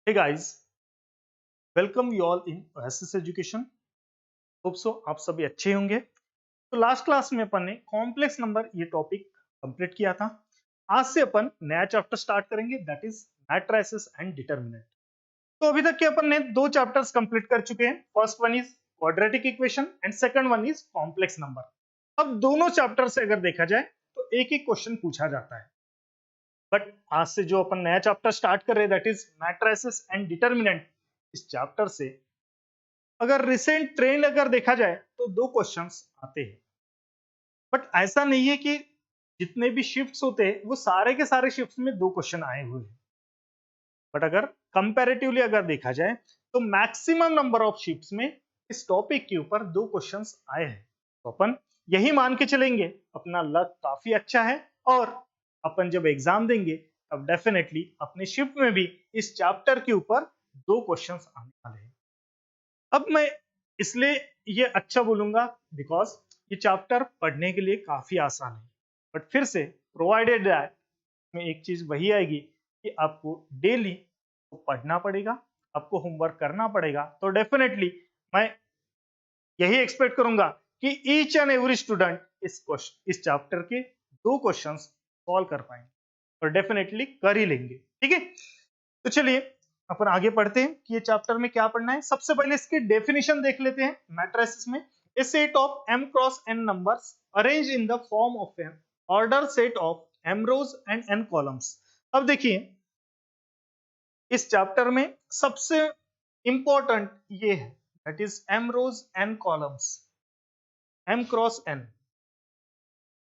Hey guys, welcome you all in Oasis Education. Hope so आप सभी अच्छे होंगे। तो लास्ट क्लास में अपन ने कॉम्प्लेक्स नंबर ये टॉपिक कंप्लीट किया था। आज से अपन नया चैप्टर स्टार्ट करेंगे, that is matrices and determinant. तो अभी तक के अपन ने दो चैप्टर्स कंप्लीट कर चुके हैं। First one is quadratic equation and second one is complex number. अब दोनों चैप्टर से अगर देखा जाए तो एक ही क्वेश्चन पूछा जाता है, बट आज से जो अपन नया चैप्टर स्टार्ट कर रहे हैं that is matrices and determinant, इस चैप्टर से अगर रिसेंट ट्रेंड अगर देखा जाए तो दो क्वेश्चंस आते हैं। बट ऐसा नहीं है कि जितने भी शिफ्ट्स होते हैं वो सारे के सारे शिफ्ट्स में दो क्वेश्चन आए हुए हैं। बट अगर कंपैरेटिवली अगर देखा जाए तो मैक्सिमम नंबर ऑफ शिफ्ट्स में इस टॉपिक के ऊपर दो क्वेश्चंस आए हैं। तो अपन यही मान के चलेंगे अपना लक काफी अच्छा है, और अपन जब एग्जाम देंगे तब डेफिनेटली अपने शिफ्ट में भी इस चैप्टर के ऊपर दो क्वेश्चंस आने वाले हैं। अब मैं इसलिए ये अच्छा बोलूंगा बिकॉज ये चैप्टर पढ़ने के लिए काफी आसान है, बट फिर से प्रोवाइडेड दैट में एक चीज वही आएगी कि आपको डेली पढ़ना पड़ेगा, आपको होमवर्क करना पड़ेगा। तो डेफिनेटली मैं यही एक्सपेक्ट करूंगा कि ईच एंड एवरी स्टूडेंट इस चैप्टर के दो क्वेश्चंस सॉल्व कर पाएंगे और डेफिनेटली कर ही लेंगे। ठीक है, तो चलिए अपन आगे पढ़ते हैं कि ये चैप्टर में क्या पढ़ना है। सबसे पहले इसकी डेफिनेशन देख लेते हैं। मैट्रिसेस में a set of m cross n numbers arrange in the form of an order set of m rows and n columns. अब देखिए इस चैप्टर में सबसे इंपॉर्टेंट ये है that is m rows n columns, m cross n।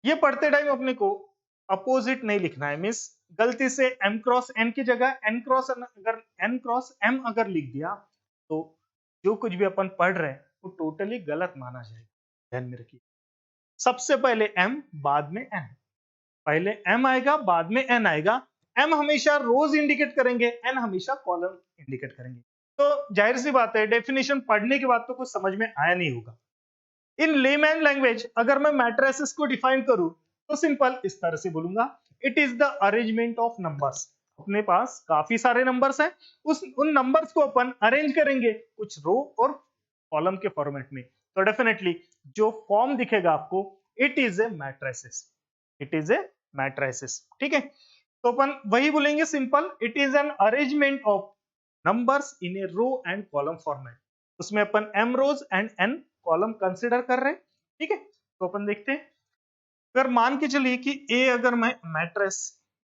ये पढ़ते time अपने को अपोजिट नहीं लिखना है, मीन्स गलती से m क्रॉस n की जगह n क्रॉस m अगर लिख दिया तो जो कुछ भी अपन पढ़ रहे हैं वो टोटली गलत माना जाएगा। ध्यान में रखिए, सबसे पहले m बाद में n, पहले m आएगा बाद में n आएगा। m हमेशा रोज इंडिकेट करेंगे, n हमेशा कॉलम इंडिकेट करेंगे। तो जाहिर सी बात है डेफिनेशन पढ़ने के बाद तो कुछ समझ में आया नहीं होगा। इन लेमैन लैंग्वेज अगर मैं मैट्रिसेस को डिफाइन करूं तो सिंपल इस तरह से बोलूंगा, it is the arrangement of numbers. अपने पास काफी सारे नंबर्स हैं, उन नंबर्स को अपन अरेंज करेंगे कुछ रो और कॉलम के फॉर्मेट में। तो डेफिनेटली जो फॉर्म दिखेगा आपको it is a matrices, it is a matrices. ठीक है, तो अपन वही बोलेंगे simple, it is an arrangement of numbers in a row and column format. उसमें अपन m rows and n column consider कर रहे हैं। ठीक है, तो अपन देखते हैं। अगर मान के चलिए कि a अगर मैं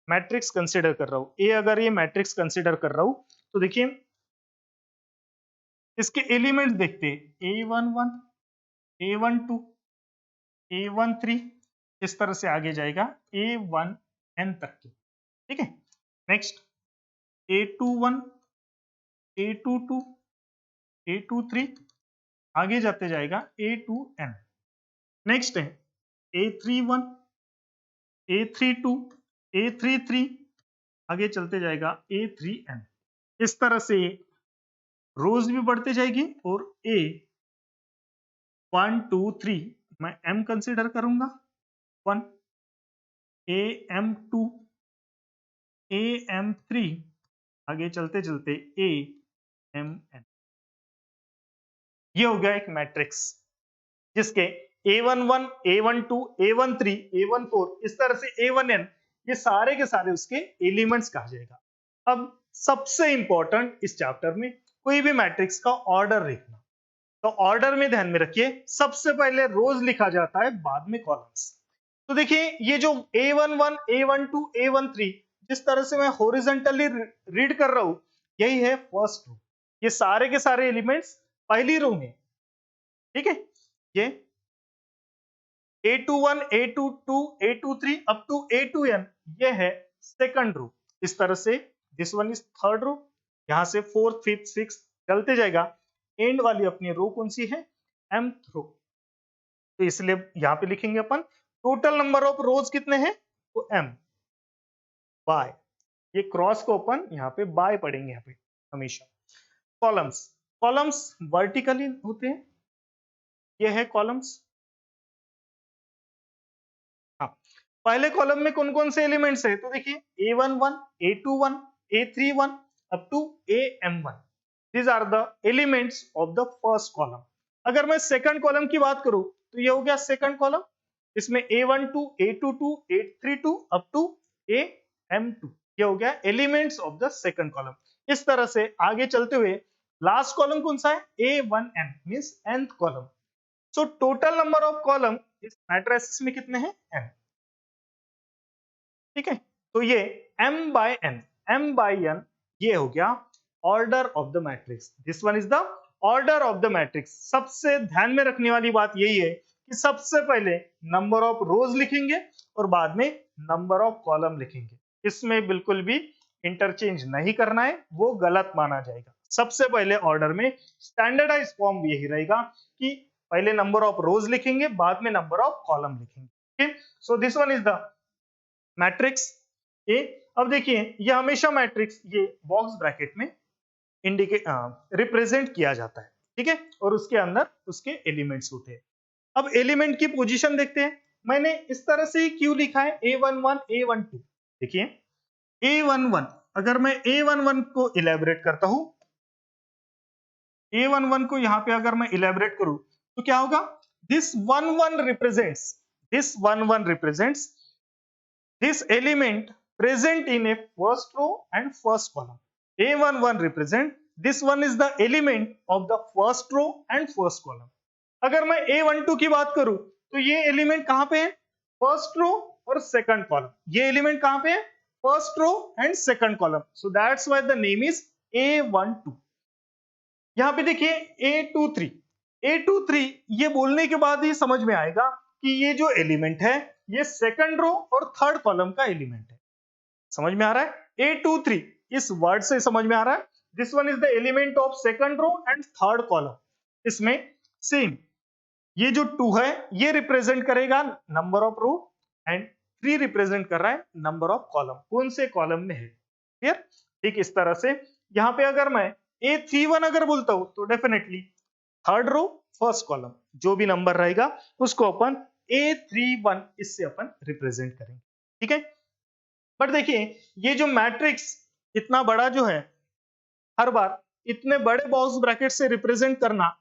मैट्रिक्स कंसिडर कर रहा हूं, a अगर ये मैट्रिक्स कंसिडर कर रहा हूं तो देखिए इसके एलिमेंट्स देखते हैं a11 a12 a13, इस तरह से आगे जाएगा a1n तक के। ठीक है, नेक्स्ट a21 a22 a23 आगे जाते जाएगा a2n। नेक्स्ट है a31 a32 a33 आगे चलते जाएगा a3n। इस तरह से रोज भी बढ़ते जाएगी और a1 2 3 मैं m कंसिडर करूंगा 1, am2 am3 आगे चलते चलते amn। ये हो गया एक मैट्रिक्स जिसके a11 a12 a13 a14 इस तरह से a1n ये सारे के सारे उसके एलिमेंट्स कहा जाएगा। अब सबसे इंपॉर्टेंट इस चैप्टर में कोई भी मैट्रिक्स का ऑर्डर लिखना, तो ऑर्डर में ध्यान में रखिए सबसे पहले रोज लिखा जाता है बाद में कॉलम्स। तो देखिए ये जो a11 a12 a13 जिस तरह से मैं हॉरिजॉन्टली रीड कर रहा हूं यही है फर्स्ट रो, ये सारे के सारे एलिमेंट्स पहली रो में। ठीक है, ये A21 A22 A23 up to A2n ये है सेकंड रो। इस तरह से this one is third row, यहां से फोर्थ फिफ्थ सिक्स चलते जाएगा। एंड वाली अपनी रो कौन सी है, mth रो। तो इसलिए यहां पे लिखेंगे अपन टोटल नंबर ऑफ रोज कितने हैं तो m बाय, ये क्रॉस को अपन यहाँ पे बाय पढ़ेंगे यहाँ पे हमेशा। कॉलम्स, कॉलम्स वर्टिकली होते हैं, ये है कॉलम्स। हाँ, पहले कॉलम में कौन कौन से एलिमेंट्स है तो देखिए a11 a21 a31 up to AM1. These are the elements of the first column. अगर मैं सेकंड कॉलम की बात करूं तो ये हो गया सेकंड कॉलम, इसमें A12, A22, A32 up to AM2 ये हो गया elements of the second column. इस तरह से आगे चलते हुए लास्ट कॉलम कौन सा है, A1n means nth column. So total number of column इस मैट्रिक्स में कितने हैं, n। ठीक है, तो ये m by n ये हो गया order of the matrix. This one is the order of the matrix. सबसे ध्यान में रखने वाली बात यही है कि सबसे पहले नंबर ऑफ रोज लिखेंगे और बाद में नंबर ऑफ कॉलम लिखेंगे। इसमें बिल्कुल भी इंटरचेंज नहीं करना है, वो गलत माना जाएगा। सबसे पहले ऑर्डर में स्टैंडर्डाइज फॉर्म यही रहेगा कि पहले नंबर ऑफ रोज लिखेंगे, बाद में नंबर ऑफ कॉलम लिखेंगे। So this one is the matrix A. अब देखिए ये हमेशा मैट्रिक्स ये बॉक्स ब्रैकेट में इंडिकेट रिप्रेजेंट किया जाता है, ठीक है, और उसके अंदर उसके एलिमेंट्स होते हैं। अब एलिमेंट की पोजीशन देखते हैं। मैंने इस तरह से क्यों लिखा है A11 A12। देखिए A11 अगर मैं A11 को इलेबोरेट करता हूं, A11 को यहां पे अगर मैं इलेबोरेट करूं तो क्या होगा, this 11 represents this element present in a first row and first column. A11 represent this one is the element of the first row and first column. अगर मैं A12 की बात करूं तो ये एलिमेंट कहां पे है, फर्स्ट रो और सेकंड कॉलम। ये एलिमेंट कहां पे है, first row and second column. So that's why the name is A12। यहां पे देखिए A23 ये बोलने के बाद ही समझ में आएगा कि ये जो एलिमेंट है ये सेकंड रो और थर्ड कॉलम का एलिमेंट है। समझ में आ रहा है, A23 इस वर्ड से समझ में आ रहा है, this one is the element of second row and third column. इसमें सेम ये जो 2 है ये रिप्रेजेंट करेगा number of row and 3 represent कर रहा है नंबर ऑफ कॉलम, कौन से कॉलम में है। क्लियर, ठीक इस तरह से यहां पे अगर मैं A31 अगर बोलता हूं तो definitely third row first column जो भी नंबर रहेगा उसको अपन A31 इससे अपन रिप्रेजेंट करेंगे, ठीक है। बट देखिए ये जो मैट्रिक्स इतना बड़ा जो है, हर बार इतने बड़े बॉक्स ब्रैकेट से रिप्रेजेंट करना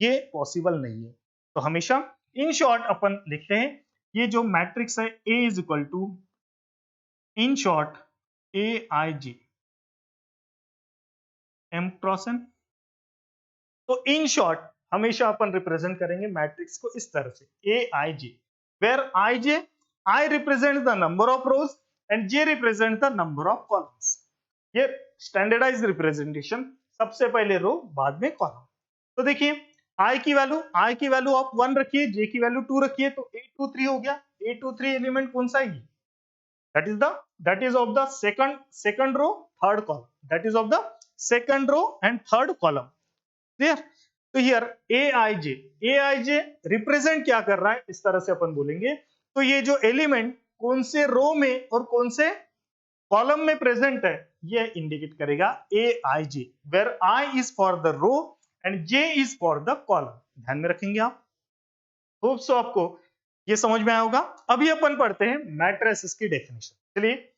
ये पॉसिबल नहीं है। तो हमेशा इन शॉर्ट अपन लिखते हैं ये जो मैट्रिक्स है A is equal to in short AIJ M cross N। तो इन शॉर्ट हमेशा अपन रिप्रेजेंट करेंगे मैट्रिक्स को इस तरह से AIJ, where I represents the number of rows and J represents the number of columns। ये स्टैंडर्डाइज्ड रिप्रेजेंटेशन, सबसे पहले रो बाद में कॉलम। तो देखिए I की वैल्यू आप 1 रखिए, J की वैल्यू 2 रखिए, तो A23 हो गया। A23 एलिमेंट कौन सा है, that is of the second row third column, that is of the second row and third column। Clear, तो हियर AIJ रिप्रेजेंट क्या कर रहा है, इस तरह से अपन बोलेंगे। तो ये जो एलिमेंट कौन से रो में और कौन से कॉलम में प्रेजेंट है ये इंडिकेट करेगा AIJ, where I is for the row and J is for the column. ध्यान में रखेंगे आप। होप सो आपको ये समझ में आया होगा। अभी अपन पढ़ते हैं मैट्रिसेस की डेफिनेशन। चलिए,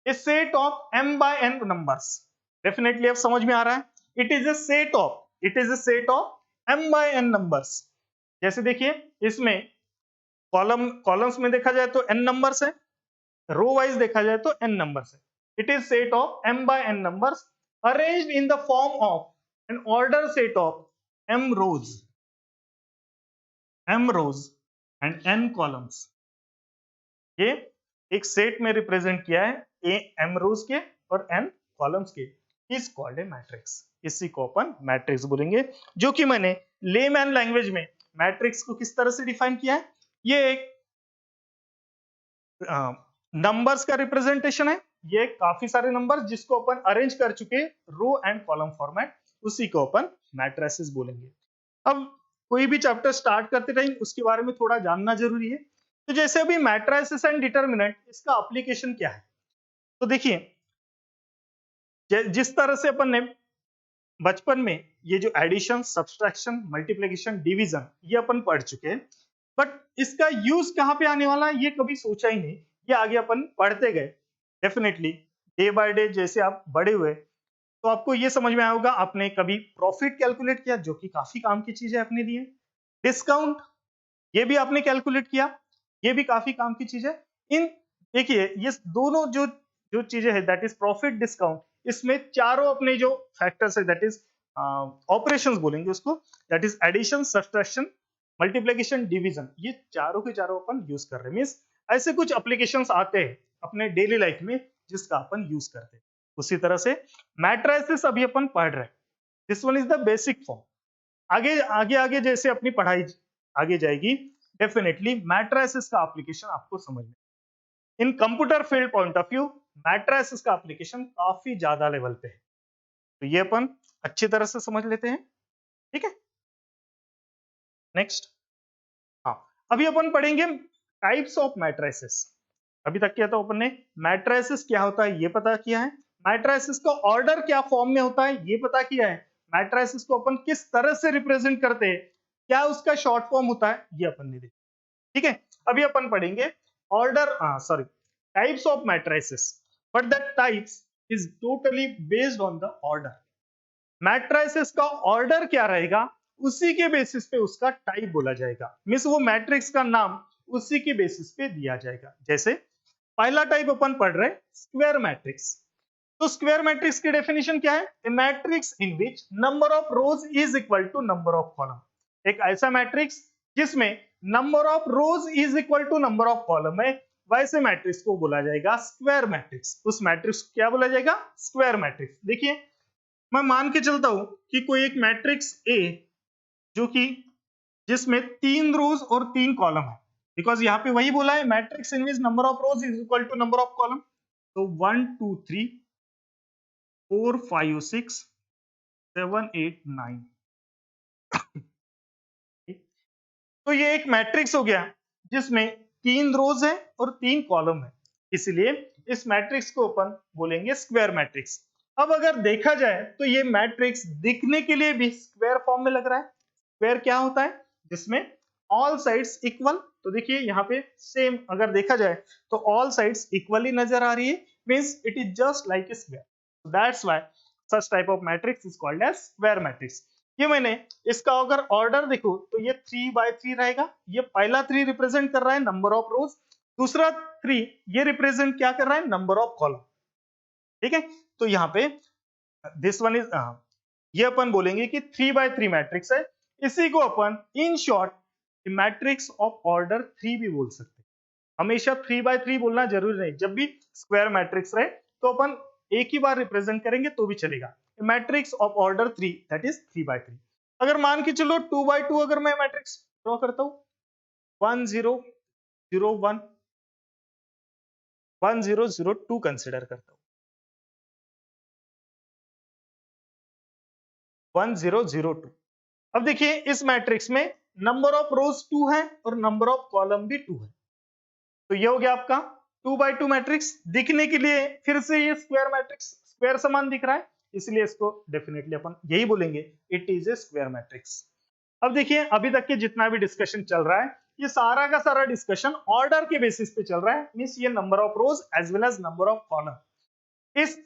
a set of m by n numbers, definitely अब समझ में आ रहा है। It is a set of m by n numbers. जैसे देखिए इसमें कॉलम्स में देखा जाए तो n नंबर्स है, रो वाइज देखा जाए तो n नंबर्स है। It is set of m by n numbers arranged in the form of an order set of m rows and n columns. ये एक सेट में रिप्रेजेंट किया है m rows के और n कॉलम्स के, इज कॉल्ड ए मैट्रिक्स। इसी को अपन मैट्रिक्स बोलेंगे, जो कि मैंने लेमैन लैंग्वेज में मैट्रिक्स को किस तरह से डिफाइन किया है। ये एक नंबर्स का रिप्रेजेंटेशन है, ये काफी सारे नंबर्स जिसको अपन अरेंज कर चुके रो एंड कॉलम फॉर्मेट, उसी को अपन मैट्रिसेस बोलेंगे। अब कोई भी चैप्टर स्टार्ट करते टाइम उसके बारे में थोड़ा जानना जरूरी है। तो जैसे अभी मैट्रिसेस एंड डिटरमिनेंट, इसका एप्लीकेशन क्या है। तो देखिए जिस तरह से अपन ने बचपन में ये जो एडिशन, सब्सट्रैक्शन, मल्टीप्लिकेशन, डिवीजन ये अपन पढ़ चुके हैं, बट इसका यूज कहां पे आने वाला है ये कभी सोचा ही नहीं। ये आगे अपन पढ़ते गए, डेफिनेटली डे बाय डे जैसे आप बड़े हुए तो आपको ये समझ में आया होगा, आपने कभी प्रॉफिट कैलकुलेट किया जो कि काफी काम की चीज है अपने लिए, डिस्काउंट ये भी आपने कैलकुलेट किया, ये भी काफी काम की चीज है। इन देखिए ये दोनों जो जो चीजें है दैट इज प्रॉफिट डिस्काउंट, इसमें चारों अपने जो फैक्टर्स है दैट इज ऑपरेशंस बोलेंगे उसको, that is addition, subtraction, multiplication, division, ये चारों के चारों अपन यूज कर रहे हैं। मींस ऐसे कुछ एप्लीकेशंस आते हैं अपने डेली लाइफ में जिसका अपन यूज करते हैं। उसी तरह से मैट्रिसेस अभी अपन पढ़ रहे हैं, this one is the basic form. आगे आगे आगे जैसे अपनी पढ़ाई आगे जाएगी, डेफिनेटली मैट्रिसेस का एप्लीकेशन आपको समझ में, इन computer field point of view matrices का एप्लीकेशन काफी ज्यादा लेवल पे है, तो ये अपन अच्छी तरह से समझ लेते हैं। ठीक है, नेक्स्ट, हाँ अभी अपन पढ़ेंगे टाइप्स ऑफ मैट्रिसेस। अभी तक क्या था अपन ने, मैट्रिसेस क्या होता है ये पता किया है, मैट्रिसेस का ऑर्डर क्या फॉर्म में होता है ये पता किया है, मैट्रिसेस को अपन किस तरह से रिप्रेजेंट करते हैं, क्या उसका शॉर्ट फॉर्म होता है ये अपन ने देखा। ठीक है, अभी अपन पढ़ेंगे order, sorry, types of matrices, but that types is totally based on the order. Matrices का ऑर्डर क्या रहेगा उसी के बेसिस पे उसका टाइप बोला जाएगा, मींस वो मैट्रिक्स का नाम उसी के बेसिस पे दिया जाएगा। जैसे पहला टाइप अपन पढ़ रहे स्क्वायर मैट्रिक्स, तो स्क्वायर मैट्रिक्स की डेफिनेशन क्या है, a matrix in which number of rows is equal to number of column. एक ऐसा मैट्रिक्स जिसमें number of rows is equal to number of column है, वैसे मैट्रिक्स को बोला जाएगा स्क्वायर मैट्रिक्स। उस मैट्रिक्स को क्या बोला जाएगा, स्क्वायर मैट्रिक्स। देखिए मैं मान के चलता हूं कि कोई एक मैट्रिक्स ए जो कि जिसमें 3 रोज और 3 कॉलम है, बिकॉज यहाँ पे वही बोला है matrix in which number of rows is equal to number of column. तो 1 2 3 4 5 6 7 8 9, तो ये एक मैट्रिक्स हो गया जिसमें 3 रोज है और 3 कॉलम है, इसलिए इस मैट्रिक्स को अपन बोलेंगे स्क्वायर मैट्रिक्स। अब अगर देखा जाए तो ये मैट्रिक्स दिखने के लिए भी स्क्वायर फॉर्म में लग रहा है। स्क्वायर क्या होता है, जिसमें ऑल साइड्स इक्वल, तो देखिए यहाँ पे सेम अगर देखा जाए तो ऑल साइड्स इक्वली नजर आ रही है, means it is just like a square, that's why such type of matrix is called as square matrix. ये मैंने इसका अगर ऑर्डर देखो तो ये 3 by 3 रहेगा, ये पहला 3 रिप्रेजेंट कर रहा है नंबर ऑफ रोज, दूसरा 3 ये रिप्रेजेंट क्या कर रहा है, नंबर ऑफ कॉलम। ठीक है, तो यहाँ पे दिस वन इज, ये अपन बोलेंगे कि 3 by 3 मैट्रिक्स है, इसी को अपन in short matrix of order 3 भी बोल सकते हैं। हमेशा 3 by 3 बोलना जरूरी नहीं, जब भी स्क्वायर मैट्रिक्स रहे तो अपन एक ही बार रिप्रेजेंट करेंगे तो भी चलेगा। Matrix of order 3 that is 3 by 3। अगर मान के चलो 2 by 2 अगर मैं मैट्रिक्स ड्रॉ करता हूं, 1 0 0 1 1 0 0 2 कंसिडर करता हूं, 1 0 0 2। अब देखिए इस मैट्रिक्स में नंबर ऑफ रोज 2 है और नंबर ऑफ कॉलम भी 2 है, तो ये हो गया आपका 2 by 2 मैट्रिक्स। दिखने के लिए फिर से ये स्क्वायर मैट्रिक्स, स्क्वायर समान दिख रहा है, इसलिए इसको डेफिनेटली अपन यही बोलेंगे, it is A square matrix. अब देखिए अभी तक के जितना भी डिस्कशन चल रहा है ये सारा का सारा डिस्कशन ऑर्डर के बेसिस पे चल रहा है, मींस ये number of rows as well as number of column, इस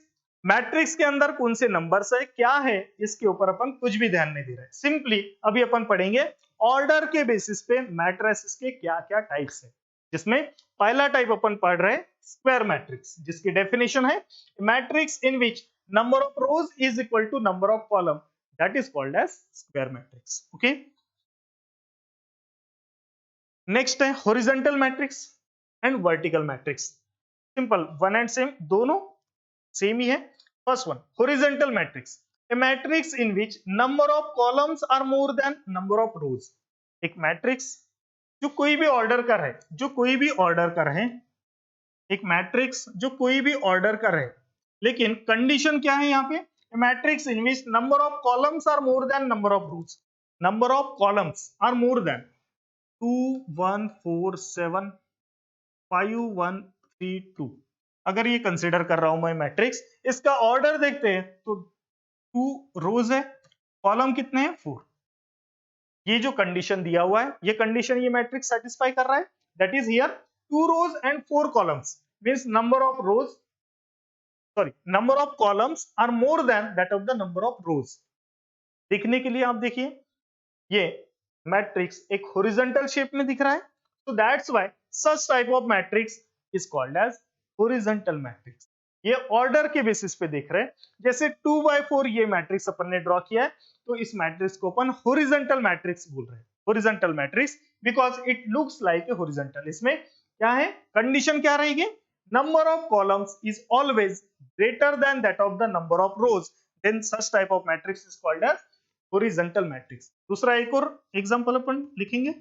मैट्रिक्स के अंदर कौन से नंबर्स है क्या है इसके ऊपर अपन कुछ भी ध्यान नहीं दे रहे, सिंपली अभी अपन पढ़ेंगे ऑर्डर के बेसिस पे मैट्रिसेस के क्या क्या टाइप्स है, जिसमें पहला टाइप अपन पढ़ रहे हैं स्क्वायर मैट्रिक्स, जिसकी डेफिनेशन है matrix in which number of rows is equal to number of column, that is called as square matrix. Okay, next है horizontal matrix and vertical matrix. Simple, one and same, दोनों same ही है। First one horizontal matrix, a matrix in which number of columns are more than number of rows. एक matrix जो कोई भी order का है, जो कोई भी ऑर्डर का है, एक मैट्रिक्स जो कोई भी ऑर्डर का है, लेकिन कंडीशन क्या है यहाँ पे, matrix in which number of columns are more than number of rows, number of columns are more than 2 1 4 7 5 1 3 2। अगर ये कंसिडर कर रहा हूं मैं मैट्रिक्स, इसका ऑर्डर देखते हैं तो 2 रोज है, कॉलम कितने हैं 4। ये जो कंडीशन दिया हुआ है ये कंडीशन ये मैट्रिक्स सेटिस्फाई कर रहा है, that is here 2 rows and 4 columns means number of rows, sorry number of columns are more than that of the number of rows. दिखने के लिए आप देखिए ये मैट्रिक्स एक हॉरिजॉन्टल शेप में दिख रहा है, तो that's why such type of matrix is called as horizontal matrix. ये ऑर्डर के बेसिस पे देख रहे हैं, जैसे 2/4 ये मैट्रिक्स अपन ने ड्रॉ किया है, तो इस मैट्रिक्स को अपन हॉरिजॉन्टल मैट्रिक्स बोल रहे हैं, horizontal matrix because it looks like a horizontal. इसमें क्या है, कंडीशन क्या रहेगी, number of columns is always greater than that of the number of rows, then such type of matrix is called as horizontal matrix. दूसरा एक और example अपन लिखेंगे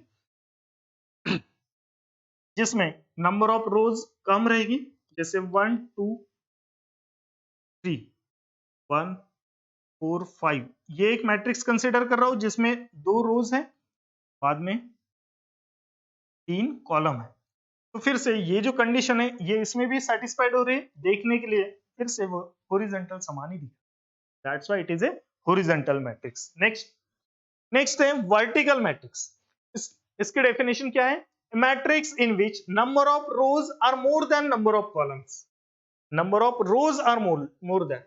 जिसमें नंबर ऑफ रोज कम रहेगी, जैसे 1 2 3 1 4 5, ये एक मैट्रिक्स कंसीडर कर रहा हूं जिसमें 2 रोज है, बाद में 3 कॉलम है। तो फिर से ये जो कंडीशन है ये इसमें भी सेटिस्फाइड हो रही है, देखने के लिए फिर से वो हॉरिजॉन्टल समान ही दिखा, that's why it is a horizontal matrix. Next है वर्टिकल मैट्रिक्स। इसकी डेफिनेशन क्या है, matrix in which number of rows are more than number of columns, number of rows are more than,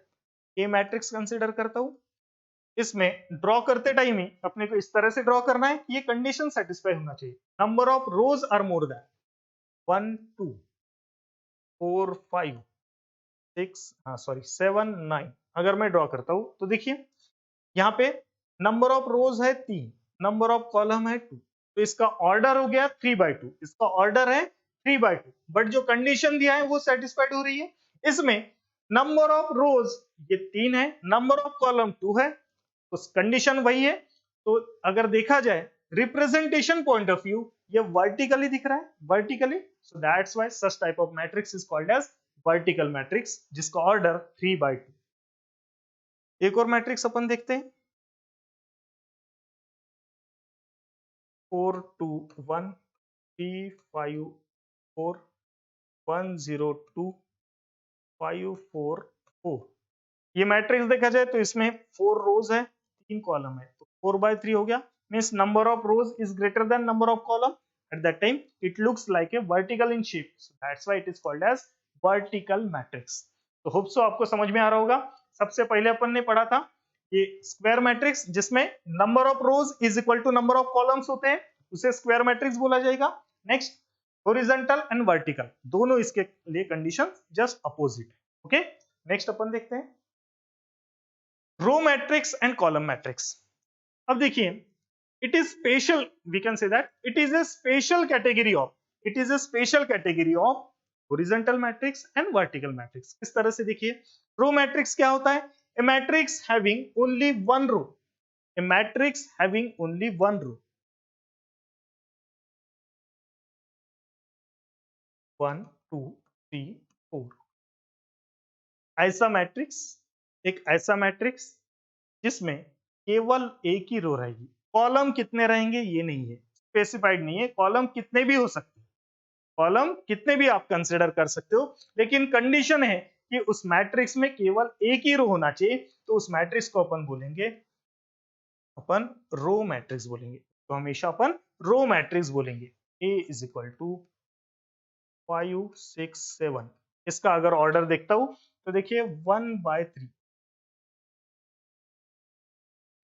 ये मैट्रिक्स कंसीडर करता हूं। इसमें draw करते time ही अपने को इस तरह से ड्रॉ करना है कि ये कंडीशन सेटिस्फाई होना चाहिए, number of rows are more than 1 2 4 5 6 sorry 7 9। अगर मैं ड्रॉ करता हूं तो देखिए यहाँ पे नंबर ऑफ रोज है 3, नंबर ऑफ कॉलम है 2, तो इसका ऑर्डर हो गया 3/2, इसका ऑर्डर है 3/2, बट जो कंडीशन दिया है वो सेटिस्फाइड हो रही है। इसमें नंबर ऑफ रोज ये 3 है, नंबर ऑफ कॉलम 2 है, तो कंडीशन वही है। तो अगर देखा जाए रिप्रेजेंटेशन पॉइंट ऑफ व्यू ये वर्टिकली दिख रहा है, vertically, so that's why such type of matrix is called as vertical matrix, जिसका ऑर्डर 3/2। एक और मैट्रिक्स अपन देखते हैं, 4 2 1 3 5 4 1 0 2 5 4 4। ये मैट्रिक्स देखा जाए तो इसमें 4 रोज है, 3 कॉलम है, तो 4/3 हो गया, means number of rows is greater than number of column, at that time it looks like a vertical in shape, so that's why it is called as vertical matrix. तो होप सो आपको समझ में आ रहा होगा। सबसे पहले अपन ने पढ़ा था ये स्क्वायर मैट्रिक्स, जिसमें number of rows is equal to number of columns होते हैं, उसे स्क्वायर मैट्रिक्स बोला जाएगा। नेक्स्ट हॉरिजॉन्टल एंड वर्टिकल, दोनों इसके लिए कंडीशन जस्ट अपोजिट है। ओके, नेक्स्ट अपन देखते हैं row matrix and column matrix. अब देखिए it is special, we can say that it is a special category of, it is a special category of horizontal matrix and vertical matrix. इस तरह से देखिए row matrix क्या होता है, a matrix having only one row, a matrix having only one row, 1 2 3 4, ऐसा matrix, एक ऐसा मैट्रिक्स जिसमें केवल एक ही रो रहेगी, कॉलम कितने रहेंगे ये नहीं है, स्पेसिफाइड नहीं है, कॉलम कितने भी हो सकते हैं, कॉलम कितने भी आप कंसिडर कर सकते हो, लेकिन कंडीशन है कि उस मैट्रिक्स में केवल एक ही रो होना चाहिए, तो उस मैट्रिक्स को अपन बोलेंगे, अपन रो मैट्रिक्स बोलेंगे, तो हमेशा अपन रो मैट्रिक्स बोलेंगे। A इज इक्वल टू 5 6 7, इसका अगर ऑर्डर देखता हूं तो देखिए 1/3,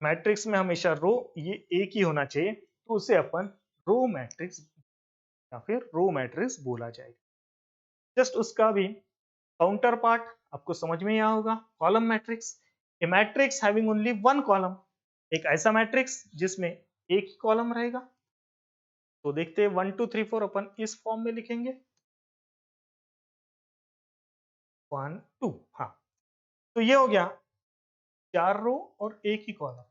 मैट्रिक्स में हमेशा रो ये एक ही होना चाहिए, तो उसे अपन रो मैट्रिक्स या फिर रो मैट्रिक्स बोला जाएगा। जस्ट उसका भी काउंटर पार्ट आपको समझ में आया होगा, column matrix, a matrix having only one column, एक ऐसा मैट्रिक्स जिसमें एक ही कॉलम रहेगा। तो देखते हैं 1 2 3 4 अपन इस फॉर्म में लिखेंगे, 1 2, हाँ, तो ये हो गया 4 रो और एक ही कॉलम,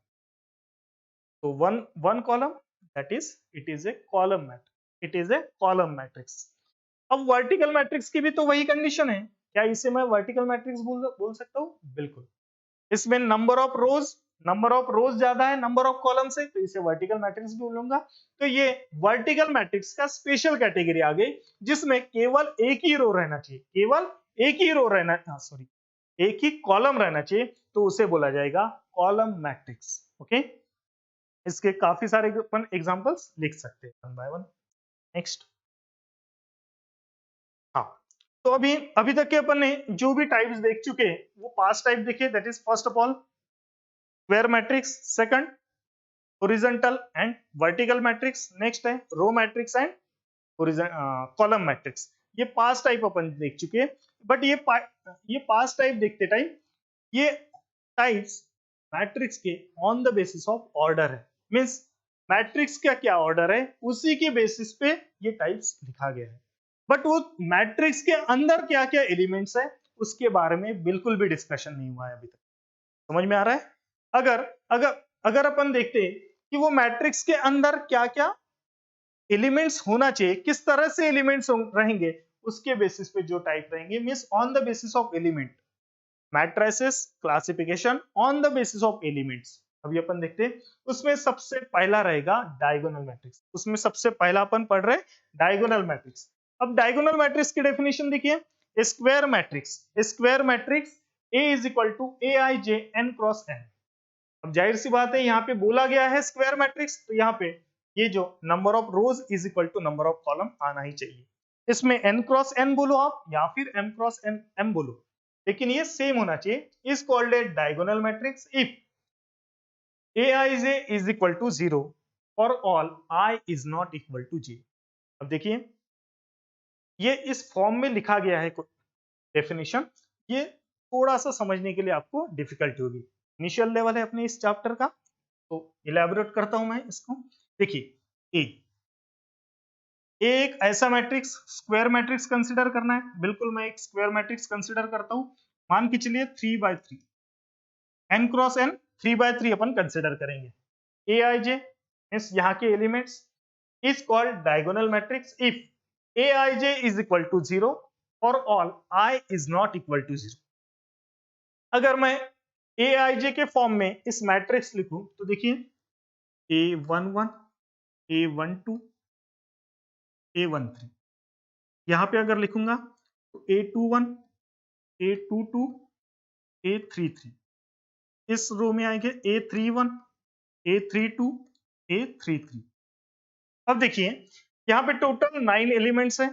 तो one column, that is it is A column matrix, it is A column matrix. अब वर्टिकल मैट्रिक्स की भी तो वही कंडीशन है, क्या इसे मैं वर्टिकल मैट्रिक्स बोल सकता हूँ, बिल्कुल। इसमें नंबर ऑफ रोज ज्यादा है नंबर ऑफ कॉलम से, तो इसे वर्टिकल मैट्रिक्स बोलूंगा। तो ये वर्टिकल मैट्रिक्स का स्पेशल कैटेगरी आ गई, जिसमें केवल एक ही रो रहना चाहिए, केवल एक ही रो रहना, सॉरी एक ही कॉलम रहना चाहिए, तो उसे बोला जाएगा कॉलम मैट्रिक्स। ओके, इसके काफी सारे अपन एग्जांपल्स लिख सकते हैं वन बाय वन। नेक्स्ट, हाँ, तो अभी अभी तक के अपन ने जो भी टाइप्स देख चुके हैं वो पास्ट टाइप देखे, that is first of all square matrix, second horizontal and vertical matrix, next है row matrix and column matrix. ये पास्ट टाइप अपन देख चुके हैं। बट ये पास्ट टाइप देखते टाइम ये टाइप्स मैट्रिक्स के on the basis of order है, मींस मैट्रिक्स का क्या ऑर्डर है उसी के बेसिस पे ये टाइप्स लिखा गया है। बट वो मैट्रिक्स के अंदर क्या क्या एलिमेंट्स है उसके बारे में बिल्कुल भी डिस्कशन नहीं हुआ है अभी तक। समझ में आ रहा है? अगर अगर अगर अपन देखते हैं कि वो मैट्रिक्स के अंदर क्या क्या एलिमेंट्स होना चाहिए, किस तरह से एलिमेंट्स रहेंगे, उसके बेसिस पे जो टाइप रहेंगे, means on the basis of element, matrices classification on the basis of elements. अभी अपन देखते हैं उसमें सबसे पहला रहेगा डायगोनल मैट्रिक्स। उसमें सबसे पहला अपन पढ़ रहे डायगोनल मैट्रिक्स। अब डायगोनल मैट्रिक्स की डेफिनेशन देखिए, square matrix, square matrix A is equal to A I J N cross N. अब जाहिर सी बात है यहाँ पे बोला गया है स्क्वायर मैट्रिक्स, तो यहाँ पे ये जो number of rows is equal to number of column आना ही चाहिए। इसमें n क्रॉस n बोलो आप या फिर m क्रॉस n m बोलो, लेकिन ये सेम होना चाहिए। Is called a diagonal matrix if aij is equal to 0 for all I is not equal to j। अब देखिए ये इस फॉर्म में लिखा गया है डेफिनेशन, ये थोड़ा सा समझने के लिए आपको डिफिकल्टी होगी। इनिशियल लेवल है अपने इस चैप्टर का, तो इलेबोरेट करता हूं मैं इसको। देखिए एक ऐसा मैट्रिक्स स्क्वायर मैट्रिक्स कंसीडर करना है, बिल्कुल मैं एक स्क्वायर मैट्रिक्स कंसीडर करता हूं। मान के चलिए 3/3 n क्रॉस n 3/3 अपन कंसीडर करेंगे। aij मींस यहाँ के elements is called diagonal matrix if aij is equal to 0 for all I is not equal to 0। अगर मैं aij के फॉर्म में इस मैट्रिक्स लिखूं तो देखिए a11 a12 a13, यहां पे अगर लिखूंगा तो a21 a22 a33, इस रो में आएंगे a31 a32 a33। अब देखिए यहाँ पे टोटल 9 एलिमेंट्स हैं,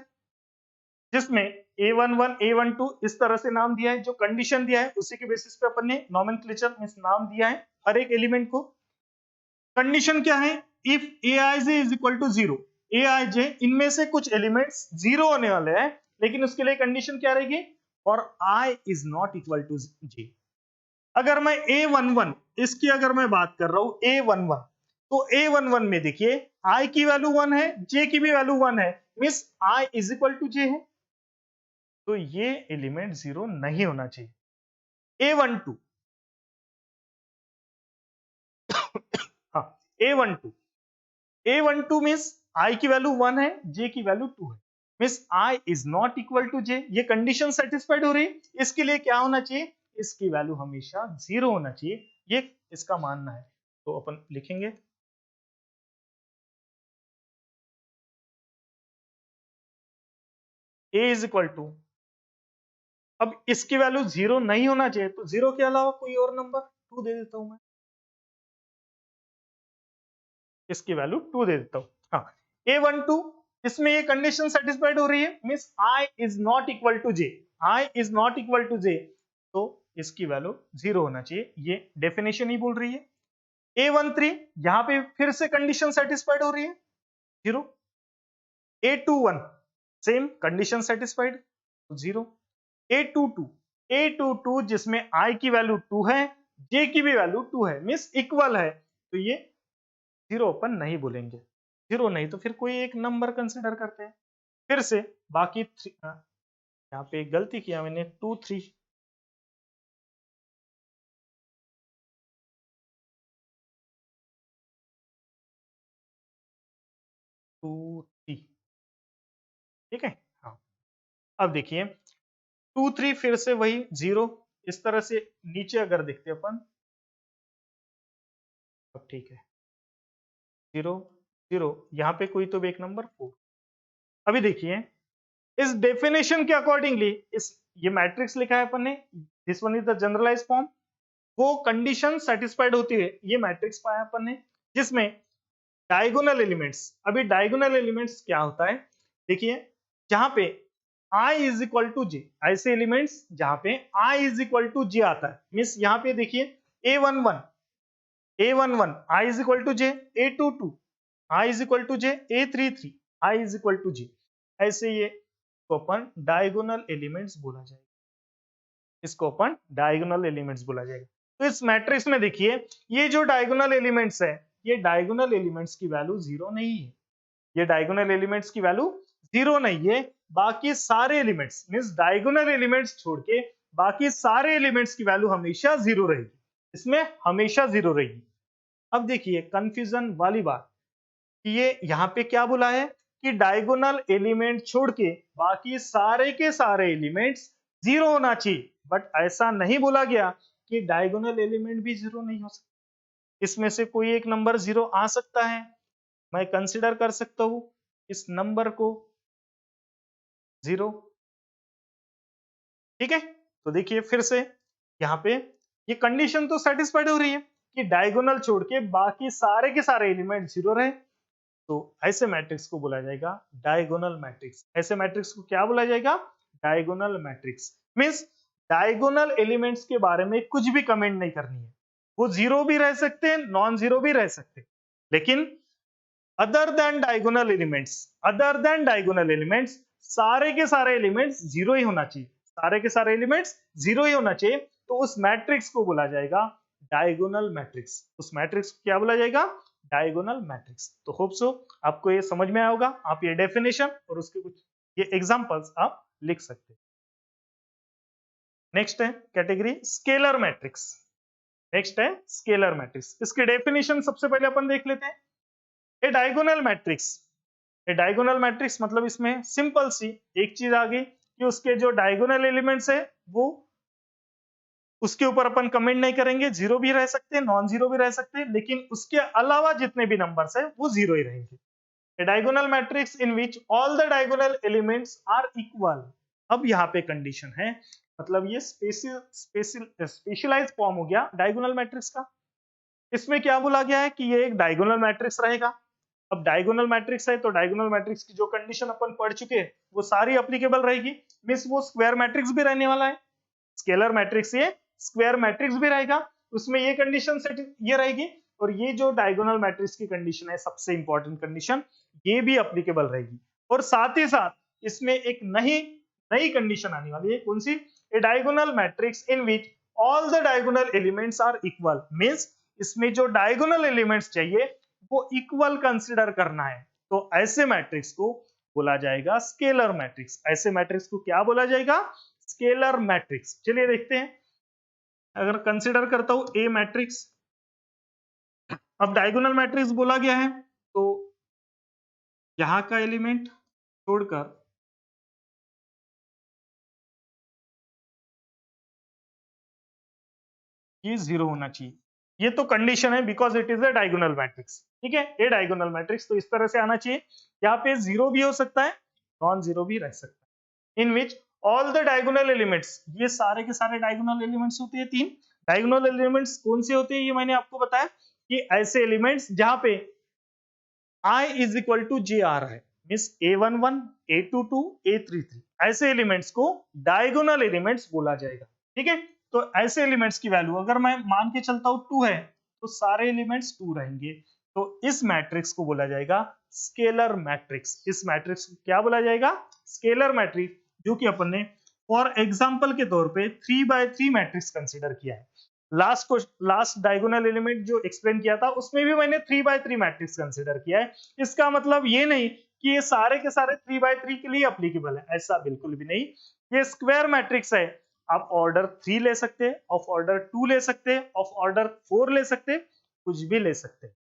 जिसमें A11 A12 इस तरह से नाम दिया है, जो कंडीशन दिया है उसी के बेसिस पे अपन ने नोमेनक्लेचर मींस नाम दिया है हर एक एलिमेंट को। कंडीशन क्या है? If aij is equal to 0, aij इनमें से कुछ एलिमेंट्स 0 होने वाले हैं, लेकिन उसके लिए कंडीशन क्या रहेगी? और I is not equal to j। अगर मैं A11 इसकी अगर मैं बात कर रहा हूं A11, तो A11 में देखिए I की वैल्यू 1 है, J की भी वैल्यू 1 है, means I is equal to J है, तो ये एलिमेंट 0 नहीं होना चाहिए। A12 हाँ A12 मींस I की वैल्यू 1 है, J की वैल्यू 2 है, means I is not equal to J। ये कंडीशन सेटिस्फाइड हो रही है। इसके लिए क्या होना चाहिए? इसकी वैल्यू हमेशा 0 होना चाहिए, ये इसका मानना है। तो अपन लिखेंगे A इज इक्वल टू, अब इसकी वैल्यू 0 नहीं होना चाहिए, तो 0 के अलावा कोई और नंबर 2 दे देता हूं मैं, इसकी वैल्यू 2 दे देता हूं। हाँ A12 इसमें ये कंडीशन सेटिस्फाइड हो रही है, means I is not equal to J, I is not equal to J, तो इसकी वैल्यू 0 होना चाहिए, ये डेफिनेशन ही बोल रही है। A13 यहां पे फिर से कंडीशन सेटिस्फाइड हो रही है 0। A21 same condition satisfied 0। A22 जिसमें I की वैल्यू 2 है, J की भी वैल्यू 2 है, मींस इक्वल है, तो ये 0 अपन नहीं बोलेंगे। 0 नहीं तो फिर कोई एक नंबर कंसिडर करते हैं। फिर से बाकी यहाँ पे गलती किया मैंने, 2 3 2 3 ठीक है। हाँ अब देखिए 2 3 फिर से वही 0, इस तरह से नीचे अगर देखते अपन, अब ठीक है 0 0, यहाँ पे कोई तो एक नंबर 4। अभी देखिए इस डेफिनेशन के अकॉर्डिंगली इस ये मैट्रिक्स लिखा है अपन ने, this one is the generalize form, वो कंडीशन सेटिस्फाइड होती है ये मैट्रिक्स पाया अपन ने, जिसमें डायगोनल एलिमेंट्स। अभी डायगोनल एलिमेंट्स क्या होता है? देखिए जहां पे i is equal to J, ऐसे एलिमेंट्स जहां पे i is equal to J आता है, मीन्स यहाँ पे देखिए a11 i is equal to J, a22 i is equal to J, a33 i is equal to J, ऐसे ये को अपन डायगोनल एलिमेंट्स बोला जाएगा, इसको अपन डायगोनल एलिमेंट्स बोला जाएगा। तो इस मैट्रिक्स में देखिए ये जो डायगोनल एलिमेंट्स है, ये डायगोनल एलिमेंट्स की वैल्यू जीरो नहीं है, ये डायगोनल एलिमेंट्स की वैल्यू जीरो नहीं है, बाकी सारे एलिमेंट्स मींस डायगोनल एलिमेंट्स छोड़ के बाकी सारे एलिमेंट्स की वैल्यू हमेशा जीरो रहेगी, इसमें हमेशा जीरो रहेगी। अब देखिए कंफ्यूजन वाली बात, ये यहाँ पे क्या बोला है कि डायगोनल एलिमेंट छोड़ के बाकी सारे के सारे एलिमेंट्स जीरो होना चाहिए, बट ऐसा नहीं बोला गया कि डायगोनल एलिमेंट भी जीरो नहीं हो सकता, इसमें से कोई एक नंबर जीरो आ सकता है, मैं कंसिडर कर सकता हूं इस नंबर को जीरो। ठीक है, तो देखिए फिर से यहाँ पे ये कंडीशन तो सेटिस्फाइड हो रही है कि डायगोनल छोड़ के बाकी सारे के सारे एलिमेंट जीरो रहे, तो ऐसे मैट्रिक्स को बोला जाएगा डायगोनल मैट्रिक्स। ऐसे मैट्रिक्स को क्या बोला जाएगा? Diagonal matrix. Means diagonal elements के बारे में कुछ भी कमेंट नहीं करनी है, वो जीरो भी रह सकते हैं, नॉन जीरो भी रह सकते हैं, लेकिन अदर देन डायगोनल एलिमेंट्स सारे के सारे एलिमेंट्स जीरो ही होना चाहिए, सारे के सारे एलिमेंट्स जीरो ही होना चाहिए, तो उस मैट्रिक्स को बोला जाएगा डायगोनल मैट्रिक्स। उस मैट्रिक्स को क्या बोला जाएगा? Diagonal matrix. तो होप सो आपको ये समझ में आया होगा, आप ये डेफिनेशन और उसके कुछ ये एग्जांपल्स आप लिख सकते हैं। नेक्स्ट है कैटेगरी स्केलर मैट्रिक्स। नेक्स्ट है स्केलर मैट्रिक्स, इसकी डेफिनेशन सबसे पहले अपन देख लेते हैं। ए डायगोनल मैट्रिक्स, ए डायगोनल मैट्रिक्स मतलब इसमें सिंपल सी एक चीज आ गई कि उसके जो डायगोनल एलिमेंट्स है वो उसके ऊपर अपन कमेंट नहीं करेंगे, जीरो भी रह सकते हैं, नॉन जीरो भी रह सकते हैं, लेकिन उसके अलावा जितने भी नंबर्स है वो जीरो ही रहेंगे। A diagonal matrix in which all the diagonal elements are equal. अब यहाँ पे कंडीशन है, मतलब ये स्पेशलाइज फॉर्म हो गया डायगोनल मैट्रिक्स का। इसमें क्या बोला गया है कि ये एक डायगोनल मैट्रिक्स रहेगा। अब डायगोनल मैट्रिक्स है तो डायगोनल मैट्रिक्स की जो कंडीशन अपन पढ़ चुके हैं वो सारी एप्लीकेबल रहेगी, मींस वो स्क्वायर मैट्रिक्स भी रहने वाला है। स्केलर मैट्रिक्स ये स्क्वायर मैट्रिक्स भी रहेगा, उसमें ये कंडीशन सेट ये रहेगी, और ये जो डायगोनल मैट्रिक्स की कंडीशन है सबसे इंपॉर्टेंट कंडीशन, ये भी एप्लीकेबल रहेगी। और साथ ही साथ इसमें एक नई कंडीशन आने वाली है, कौन सी? A diagonal matrix in which all the diagonal elements are equal. Means इसमें जो डायगोनल एलिमेंट्स चाहिए वो इक्वल कंसीडर करना है, तो ऐसे मैट्रिक्स को बोला जाएगा स्केलर मैट्रिक्स। ऐसे मैट्रिक्स को क्या बोला जाएगा? Scalar matrix. चलिए देखते हैं, अगर कंसीडर करता हूं ए मैट्रिक्स, अब डायगोनल मैट्रिक्स बोला गया है तो यहां का एलिमेंट छोड़कर ये जीरो होना चाहिए, ये तो कंडीशन है because it is a diagonal matrix. ठीक है, ए डायगोनल मैट्रिक्स तो इस तरह से आना चाहिए, यहाँ पे जीरो भी हो सकता है, नॉन जीरो भी रह सकता है। In which all the diagonal elements, ये सारे के सारे डायगोनल एलिमेंट्स होते हैं तीन। डायगोनल एलिमेंट्स कौन से होते हैं ये मैंने आपको बताया, कि ऐसे एलिमेंट्स जहां पे i इज इक्वल टू जे आ रहा है, मींस a11 a22 a33, ऐसे एलिमेंट्स को डायगोनल एलिमेंट्स बोला जाएगा। ठीक है, तो ऐसे एलिमेंट्स की वैल्यू अगर मैं मान के चलता हूं 2 है तो सारे एलिमेंट्स 2 रहेंगे, तो इस मैट्रिक्स को बोला जाएगा स्केलर मैट्रिक्स। इस मैट्रिक्स को क्या बोला जाएगा? स्केलर मैट्रिक्स, जो कि अपन ने फॉर एग्जांपल के तौर पे 3x3 मैट्रिक्स कंसीडर किया है। लास्ट डायगोनल एलिमेंट जो एक्सप्लेन किया था उसमें भी मैंने 3x3 मैट्रिक्स कंसीडर किया है। इसका मतलब ये नहीं कि ये सारे के सारे 3x3 के लिए एप्लीकेबल है, ऐसा बिल्कुल भी नहीं। ये स्क्वायर मैट्रिक्स है, आप ऑर्डर 3 ले सकते हैं, ऑफ ऑर्डर 2 ले सकते हैं, ऑफ ऑर्डर 4 ले सकते हैं, कुछ भी ले सकते हैं।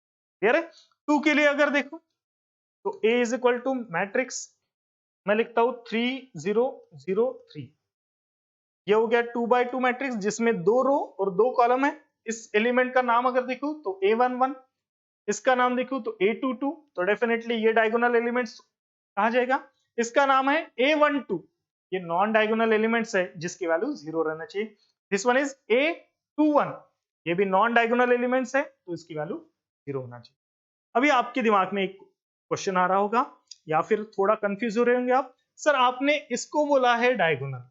क्लियर है? 2 के लिए अगर देखो तो A is equal to matrix मैं लिखता हूं 3 0 0 3, ये हो गया 2x2 मैट्रिक्स जिसमें 2 रो और 2 कॉलम है। इस एलिमेंट का नाम अगर देखूं तो a11, इसका नाम देखूं तो a22, तो डेफिनेटली ये डायगोनल एलिमेंट्स कहा जाएगा। इसका नाम है a12, ये नॉन डायगोनल एलिमेंट्स है जिसकी वैल्यू 0 रहना चाहिए। दिस वन इज a21, ये भी नॉन डायगोनल एलिमेंट्स है तो इसकी वैल्यू 0 होना चाहिए। अभी आपके दिमाग में एक क्वेश्चन आ रहा होगा या फिर थोड़ा कंफ्यूज हो रहे होंगे आप, सर आपने इसको बोला है डायगोनल,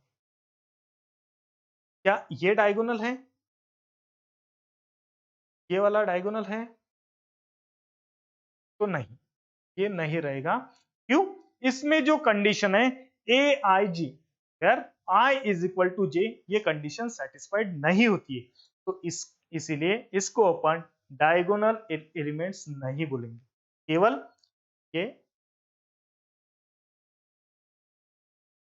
क्या ये डायगोनल है? ये वाला डायगोनल है? तो नहीं, ये नहीं रहेगा। क्यों? इसमें जो कंडीशन है a i j, where i is equal to j, ये कंडीशन सेटिस्फाइड नहीं होती है। तो इसीलिए इसको अपन डायगोनल एलिमेंट्स नहीं बोलेंगे, केवल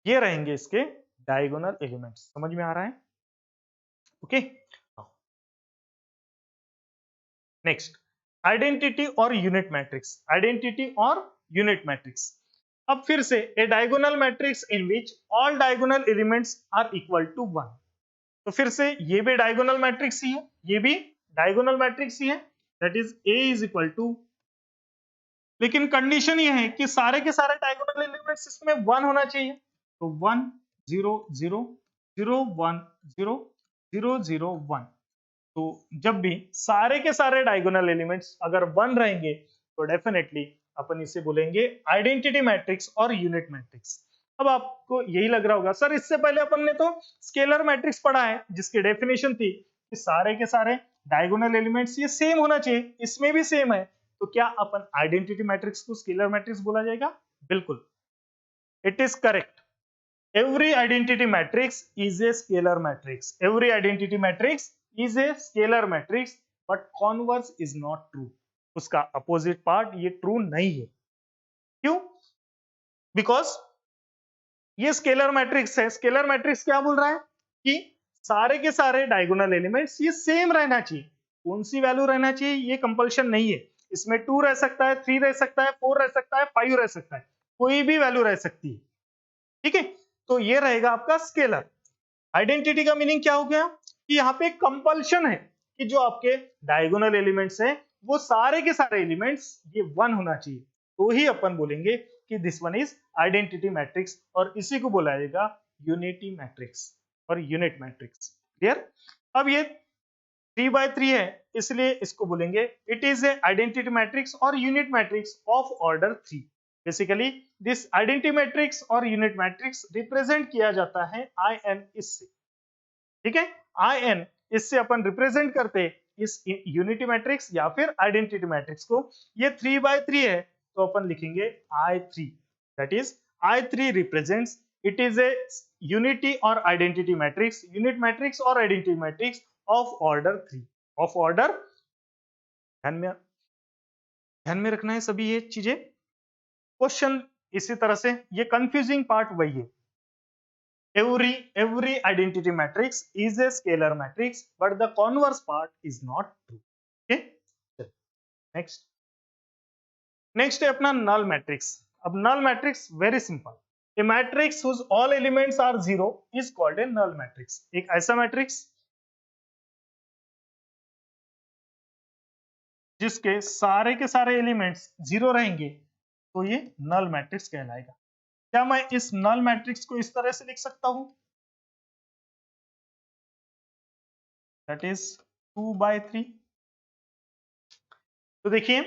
ये रहेंगे इसके डायगोनल एलिमेंट्स। समझ में आ रहा है? ओके, नेक्स्ट, आइडेंटिटी और यूनिट मैट्रिक्स। आइडेंटिटी और यूनिट मैट्रिक्स। अब फिर से a diagonal matrix in which all diagonal elements are equal to 1। तो फिर से ये भी डायगोनल मैट्रिक्स ही है, ये भी डायगोनल मैट्रिक्स ही है, that is A is equal to, लेकिन कंडीशन ये है कि सारे के सारे डायगोनल एलिमेंट्स इसमें 1 होना चाहिए। तो 1 0 0 0 1 0 0 0 1। तो जब भी सारे के सारे डायगोनल एलिमेंट्स अगर 1 रहेंगे तो डेफिनेटली अपन इसे बोलेंगे आइडेंटिटी मैट्रिक्स और यूनिट मैट्रिक्स। अब आपको यही लग रहा होगा सर इससे पहले अपन ने तो स्केलर मैट्रिक्स पढ़ा है जिसकी डेफिनेशन थी कि सारे के सारे डायगोनल एलिमेंट्स ये सेम होना चाहिए, इसमें भी सेम है। तो क्या अपन आइडेंटिटी मैट्रिक्स को स्केलर मैट्रिक्स बोला जाएगा? बिल्कुल, it is correct. Every identity matrix is a scalar matrix. Every identity matrix is a scalar matrix, but converse is not true. उसका अपोजिट पार्ट ये ट्रू नहीं है। क्यों? बिकॉज ये स्केलर मैट्रिक्स है। स्केलर मैट्रिक्स क्या बोल रहा है कि सारे के सारे डायगोनल एलिमेंट्स ये सेम रहना चाहिए। कौन सी वैल्यू रहना चाहिए ये कंपल्शन नहीं है। इसमें 2 रह सकता है, 3 रह सकता है, 4 रह सकता है, 5 रह सकता है, कोई भी वैल्यू रह सकती है। ठीक है, तो ये रहेगा आपका स्केलर। आइडेंटिटी का मीनिंग क्या हो गया कि यहाँ पे कंपल्शन है कि जो आपके डायगोनल एलिमेंट्स हैं वो सारे के सारे एलिमेंट्स ये 1 होना चाहिए, तो ही अपन बोलेंगे कि this one is identity matrix, और इसी को बोला जाएगा यूनिटी मैट्रिक्स और यूनिट मैट्रिक्स। क्लियर? अब ये 3x3 है इसलिए इसको बोलेंगे it is a identity matrix और unit matrix of order 3। Basically this identity matrix और यूनिट मैट्रिक्स रिप्रेजेंट किया जाता है आई एन इससे। ठीक है, आई एन इससे अपन रिप्रेजेंट करते इस यूनिटी मैट्रिक्स या फिर आइडेंटिटी मैट्रिक्स को। ये 3x3 है तो अपन लिखेंगे I3, that is I3 represents, it is A unity और आइडेंटिटी मैट्रिक्स, यूनिट मैट्रिक्स और identity matrix of order 3। Of order, ध्यान में रखना है सभी ये चीजें। क्वेश्चन इसी तरह से, ये कंफ्यूजिंग पार्ट वही है। every identity matrix is a scalar matrix but the converse part is not true. okay, next है अपना null matrix। अब null matrix very simple, a matrix whose all elements are 0 is called a null matrix। एक ऐसा matrix जिसके सारे के सारे elements 0 रहेंगे तो ये नल मैट्रिक्स कहलाएगा। क्या मैं इस नल मैट्रिक्स को इस तरह से लिख सकता हूं, दैट इज 2/3। तो देखिए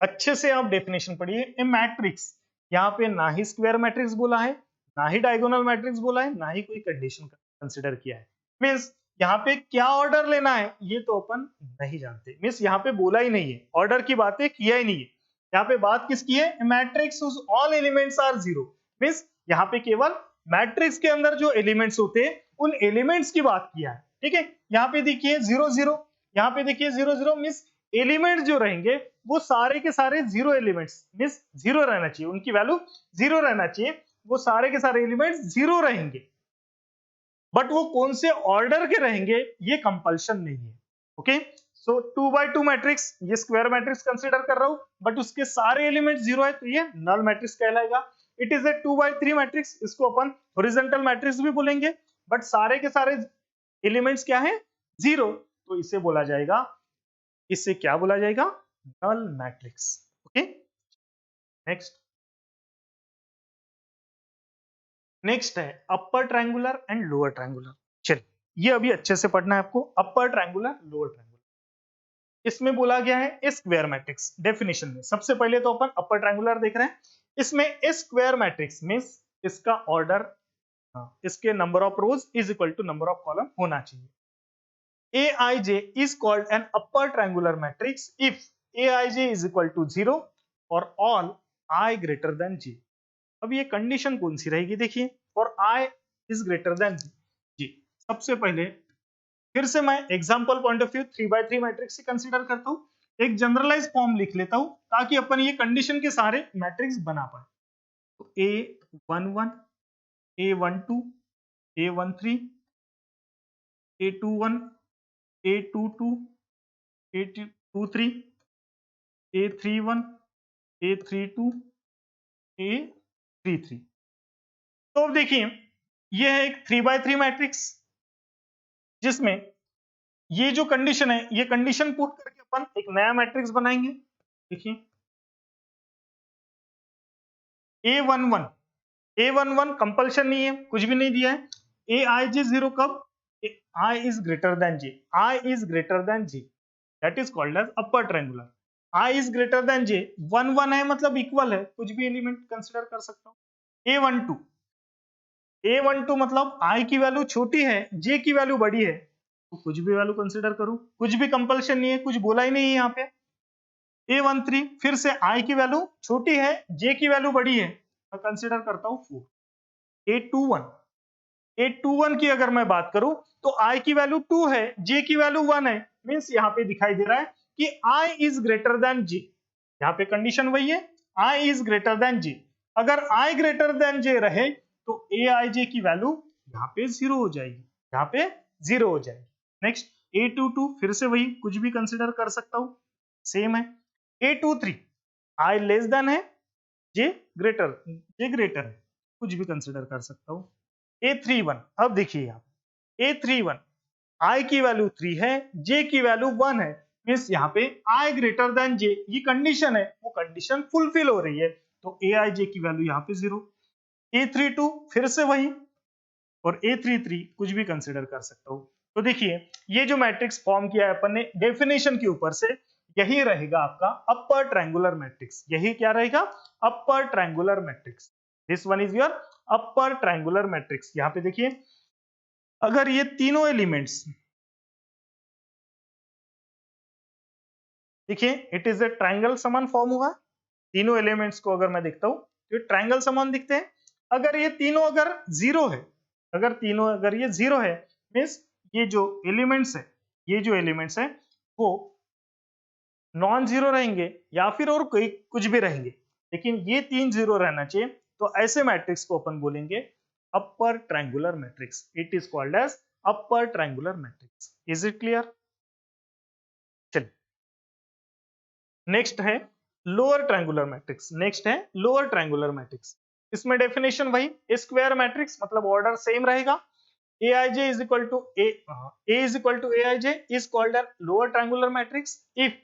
अच्छे से आप डेफिनेशन पढ़िए। ए मैट्रिक्स, यहाँ पे ना ही स्क्वायर मैट्रिक्स बोला है, ना ही डायगोनल मैट्रिक्स बोला है, ना ही कोई कंडीशन कंसीडर किया है। मींस यहाँ पे क्या ऑर्डर लेना है ये तो अपन नहीं जानते। मींस यहाँ पे बोला ही नहीं है, ऑर्डर की बातें किया ही नहीं है। यहाँ पे बात किसकी है? Matrix whose all elements are 0। Means यहाँ पे केवल मैट्रिक्स के अंदर जो एलिमेंट्स होते हैं उन एलिमेंट्स की बात किया है। ठीक है, यहाँ पे देखिए 0 0, यहाँ पे देखिए 0 0। मींस एलिमेंट्स जो रहेंगे वो सारे के सारे 0 एलिमेंट्स, मींस 0 रहना चाहिए, उनकी वैल्यू 0 रहना चाहिए। वो सारे के सारे एलिमेंट्स 0 रहेंगे, बट वो कौन से ऑर्डर के रहेंगे ये कंपल्शन नहीं है। ओके, सो 2/2 मैट्रिक्स, ये स्क्वायर मैट्रिक्स कंसीडर कर रहा हूं, बट उसके सारे एलिमेंट 0 है तो ये नल मैट्रिक्स कहलाएगा। इट इज ए 2/3 मैट्रिक्स, इसको अपन हॉरिजॉन्टल मैट्रिक्स भी बोलेंगे, बट सारे के सारे एलिमेंट्स क्या है? 0, तो इसे बोला जाएगा, इसे क्या बोला जाएगा? Null matrix. ओके, नेक्स्ट है upper triangular and lower triangular. चलिए ये अभी अच्छे से पढ़ना है आपको, अपर ट्रायंगुलर लोअर ट्रायंगुलर। इसमें बोला गया है ए स्क्वायर मैट्रिक्स। डेफिनेशन में सबसे पहले तो अपन अपर ट्रायंगुलर देख रहे हैं। इसमें ए स्क्वायर मैट्रिक्स मींस इसका ऑर्डर, इसके number of rows is equal to number of column होना चाहिए। Aij is called an upper triangular matrix if Aij is equal to 0 for all I greater than j। अब ये condition कौन सी रहेगी, देखिए, for I is greater than j। सबसे पहले फिर से मैं example point of view 3x3 matrix से कंसीडर करता हूं, एक जनरलाइज फॉर्म लिख लेता हूं ताकि अपन ये कंडीशन के सारे मैट्रिक्स बना पाए। तो A11, A12, A13, A21, A22, A23, A31, A32, A33। तो अब देखिए, ये है एक 3x3 मैट्रिक्स जिसमें ये जो कंडीशन है, ये कंडीशन पुट करके अपन एक नया मैट्रिक्स बनाएंगे। देखिए A11, A11 कंपल्शन नहीं है, कुछ भी नहीं दिया है। Aij 0 कब, I is greater than j, I is greater than j, that is called as upper triangular। I is greater than j, 1 1 है मतलब इक्वल है, कुछ भी एलिमेंट कंसीडर कर सकता हूं। A12, A12 मतलब I की वैल्यू छोटी है, j की वैल्यू बड़ी है, तो कुछ भी वैल्यू कंसीडर करूं, कुछ भी कंपल्शन नहीं है, कुछ बोला ही नहीं है यहाँ पे। A13 फिर से I की वैल्यू छोटी है, j की वैल्यू बड़ी है, मैं कंसीडर करता हूं 4। A21 की अगर मैं बात करूं तो I की वैल्यू 2 है, J की वैल्यू 1 है, मींस यहाँ पे दिखाई दे रहा है कि I is greater then J। यहाँ पे कंडीशन वही है, I is greater then J। अगर I ग्रेटर देन J रहे तो Aij की वैल्यू यहाँ पे 0 हो जाएगी, यहाँ पे 0 हो जाएगी। नेक्स्ट A22 फिर से वही, कुछ भी कंसिडर कर सकता हूं, सेम है। A23 I लेस देन है, J ग्रेटर है, कुछ भी कंसिडर कर सकता हूं। A31 अब देखिए यहाँ A31 I की वैल्यू 3 है, J की वैल्यू 1 है, मींस यहाँ पे I ग्रेटर देन J, ये कंडीशन है, वो कंडीशन फुलफिल हो रही है, तो Aij की वैल्यू यहाँ पे 0। A32 फिर से वही, और A33 कुछ भी कंसिडर कर सकता हूँ। तो देखिए ये जो मैट्रिक्स फॉर्म किया है अपन ने डेफिनेशन के ऊपर से, यही रहेगा आपका अपर ट्रायंगुलर मैट्रिक्स। यही क्या रहेगा, अपर triangular matrix. This one is your upper triangular matrix. यहाँ पे देखिए, अगर ये तीनों एलिमेंट्स, देखिए इट इज ए ट्रायंगल समान फॉर्म हुआ, तीनों एलिमेंट्स को अगर मैं देखता हूं तो ट्रायंगल समान दिखते हैं। अगर ये तीनों अगर जीरो है, अगर ये जीरो है, मींस ये जो एलिमेंट्स है, वो नॉन जीरो रहेंगे या फिर और कोई कुछ भी रहेंगे, लेकिन ये तीन जीरो रहना चाहिए, तो ऐसे मैट्रिक्स को अपन बोलेंगे upper triangular matrix. It is called as upper triangular matrix. Is it clear? चलिए नेक्स्ट है लोअर ट्रायंगुलर मैट्रिक्स। इसमें डेफिनेशन वही, स्क्वायर मैट्रिक्स मतलब ऑर्डर सेम रहेगा। Aij is equal to A is equal to Aij is called a lower triangular matrix if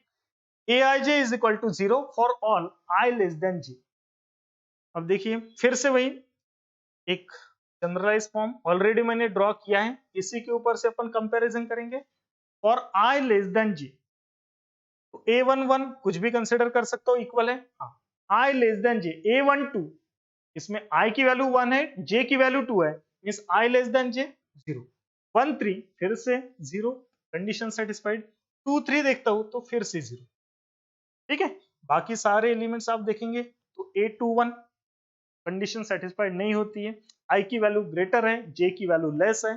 Aij is equal to 0 for all I less than j। अब देखिए फिर से वही एक generalise form already मैंने draw किया है, इसी के ऊपर से अपन कंपैरिजन करेंगे। और I लेस देन j, तो A11 कुछ भी कंसिडर कर सकते हो, इक्वल है। हाँ, I less than j, A12 इसमें I की वैल्यू 1 है, J की वैल्यू 2 है, means I less than J 0। 1 3 फिर से 0, कंडीशन सेटिस्फाइड। 2 3 देखता हूं तो फिर से 0। ठीक है, बाकी सारे एलिमेंट्स आप देखेंगे तो A21 कंडीशन सेटिस्फाइड नहीं होती है, I की वैल्यू ग्रेटर है, J की वैल्यू लेस है,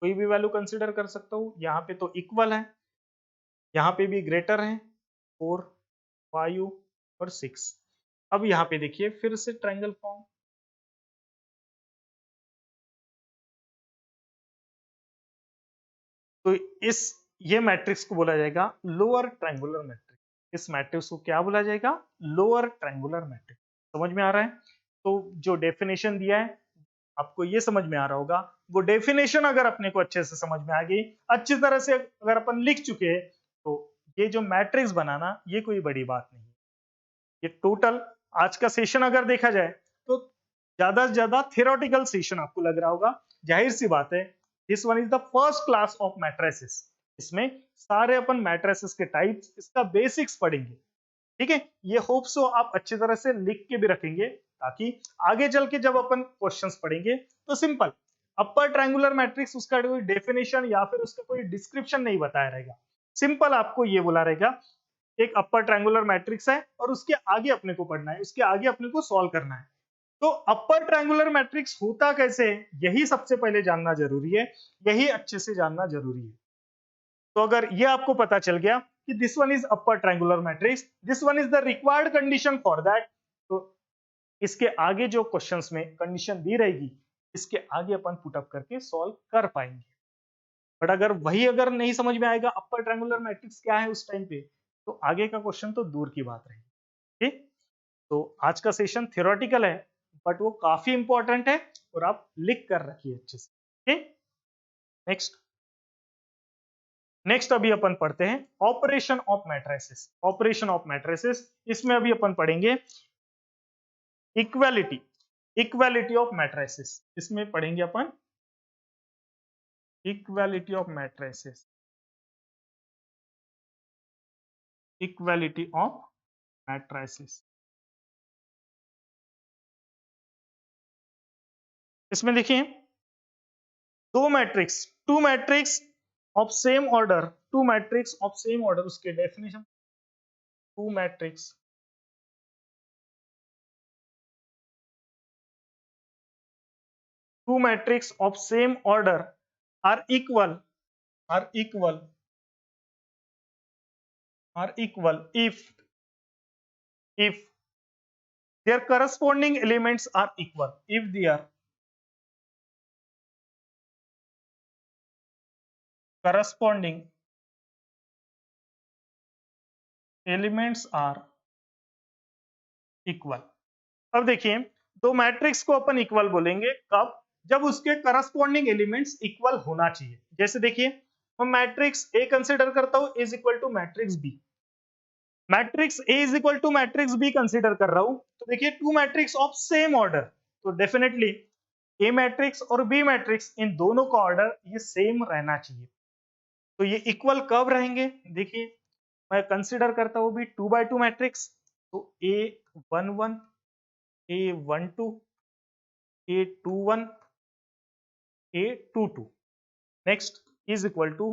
कोई भी वैल्यू कंसिडर कर सकता हूं। यहाँ पे तो इक्वल है, यहाँ पे भी ग्रेटर है, 4 5 और 6। अब यहाँ पे देखिए फिर से ट्रायंगल फॉर्म, तो ये मैट्रिक्स को बोला जाएगा लोअर ट्रायंगुलर मैट्रिक्स। इस मैट्रिक्स को क्या बोला जाएगा, लोअर ट्रायंगुलर मैट्रिक्स। समझ में आ रहा है? तो जो डेफिनेशन दिया है आपको ये समझ में आ रहा होगा, वो डेफिनेशन अगर अपने को अच्छे से समझ में आ गई, अच्छी तरह से अगर अपन लिख चुके हैं, तो ये जो मैट्रिक्स बनाना ये कोई बड़ी बात नहीं है। ये टोटल आज का सेशन अगर देखा जाए तो ज्यादा से ज्यादा थियोरेटिकल सेशन आपको लग रहा होगा, जाहिर सी बात है। This one is the first class of matrices. इसमें सारे अपन मैट्रिसेस के टाइप्स, इसका बेसिक्स पढ़ेंगे। ठीक है, ये होप सो आप अच्छी तरह से लिख के भी रखेंगे ताकि आगे चल के जब अपन क्वेश्चंस पढ़ेंगे तो सिंपल अपर ट्रायंगुलर मैट्रिक्स उसका कोई डेफिनेशन या फिर उसका कोई डिस्क्रिप्शन नहीं बताया रहेगा, सिंपल आपको ये बोला रहेगा एक अपर ट्रायंगुलर मैट्रिक्स है और उसके आगे अपने को पढ़ना है, उसके आगे अपने को सॉल्व करना है। तो अपर ट्रायंगुलर मैट्रिक्स होता कैसे है यही सबसे पहले जानना जरूरी है, यही अच्छे से जानना जरूरी है। तो अगर ये आपको पता चल गया कि this one is upper triangular matrix, this one is the required condition for that, तो इसके आगे जो क्वेश्चंस में कंडीशन दी रहेगी इसके आगे अपन पुटअप करके सॉल्व कर पाएंगे। बट अगर नहीं समझ में आएगा अपर ट्रायंगुलर मैट्रिक्स क्या है उस टाइम पे, तो आगे का क्वेश्चन तो दूर की बात रहेगी। ठीक, तो आज का सेशन थियोरेटिकल है बट वो काफी इंपॉर्टेंट है और आप लिख कर रखिए अच्छे से। ठीक, नेक्स्ट नेक्स्ट अभी अपन पढ़ते हैं operation of matrices. Operation of matrices, इसमें अभी अपन पढ़ेंगे इक्वालिटी, इक्वालिटी ऑफ मैट्रिसेस, इसमें पढ़ेंगे अपन equality of matrices, equality of matrices. इसमें देखिए दो matrix, two matrix of same order, two matrix of same order, उसके definition two matrix two matrix of same order are equal if their corresponding elements are equal, if their corresponding elements are equal। अब देखिए दो matrix को अपन equal बोलेंगे कब, जब उसके corresponding elements equal होना चाहिए। जैसे देखिए मैं मैट्रिक्स ए कंसीडर करता हूं is equal to matrix B, matrix A is equal to matrix B consider कर रहा हूं, तो देखिए two matrix of same order, तो डेफिनेटली ए मैट्रिक्स और बी मैट्रिक्स इन दोनों का ऑर्डर ये सेम रहना चाहिए। तो ये इक्वल कब रहेंगे, देखिए मैं कंसीडर करता हूं भी 2x2 मैट्रिक्स, तो A11 A12 A21 A22 next is equal to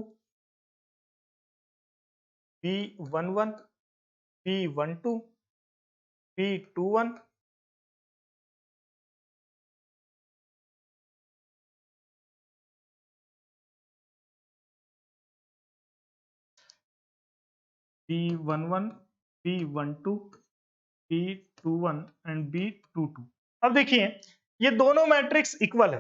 B11 B12 B21 B11 B12 B21 and B22। अब देखिए ये दोनों मैट्रिक्स इक्वल है,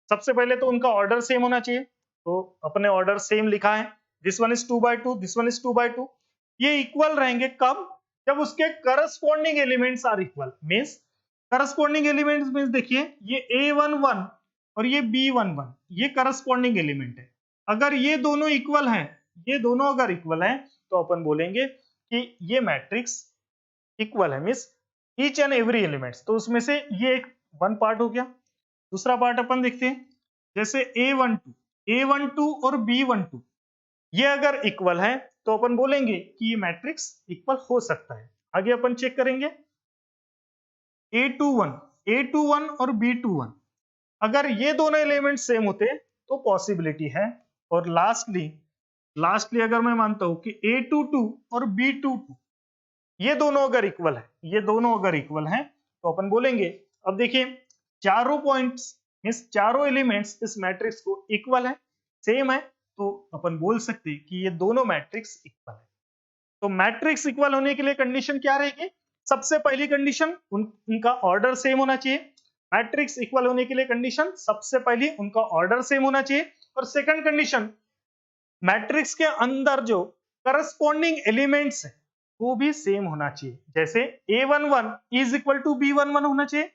सबसे पहले तो उनका ऑर्डर सेम होना चाहिए, तो अपने ऑर्डर सेम लिखा है, this one is 2x2 this one is 2x2। ये इक्वल रहेंगे कब, जब उसके corresponding elements are equal, means corresponding elements means देखिए ये A11 और ये B11 ये करस्पॉन्डिंग एलिमेंट है। अगर ये दोनों इक्वल हैं, ये दोनों अगर इक्वल हैं तो अपन बोलेंगे कि ये मैट्रिक्स इक्वल है, means each and every elements, तो उसमें से ये एक वन पार्ट हो गया। दूसरा पार्ट अपन देखते हैं, जैसे A12 और B12 ये अगर इक्वल है तो अपन बोलेंगे कि ये मैट्रिक्स इक्वल हो सकता है। आगे अपन चेक करेंगे A21 और B21 अगर ये दोनों एलिमेंट सेम होते तो पॉसिबिलिटी है। और लास्टली अगर मैं मानता हूं कि A22 और B22 ये दोनों अगर इक्वल है, ये दोनों अगर इक्वल हैं तो अपन बोलेंगे, अब देखिए चारों पॉइंट्स मींस चारों एलिमेंट्स इस मैट्रिक्स को इक्वल है, सेम है, तो अपन बोल सकते हैं कि ये दोनों मैट्रिक्स इक्वल है। तो मैट्रिक्स इक्वल होने के लिए कंडीशन क्या रहेगी, सबसे पहली कंडीशन उनका ऑर्डर सेम होना चाहिए। मैट्रिक्स इक्वल होने के लिए कंडीशन सबसे पहली उनका ऑर्डर सेम होना चाहिए, और सेकंड कंडीशन मैट्रिक्स के अंदर जो करस्पॉन्डिंग एलिमेंट्स है वो भी सेम होना चाहिए। जैसे A11 is equal to B11 होना चाहिए,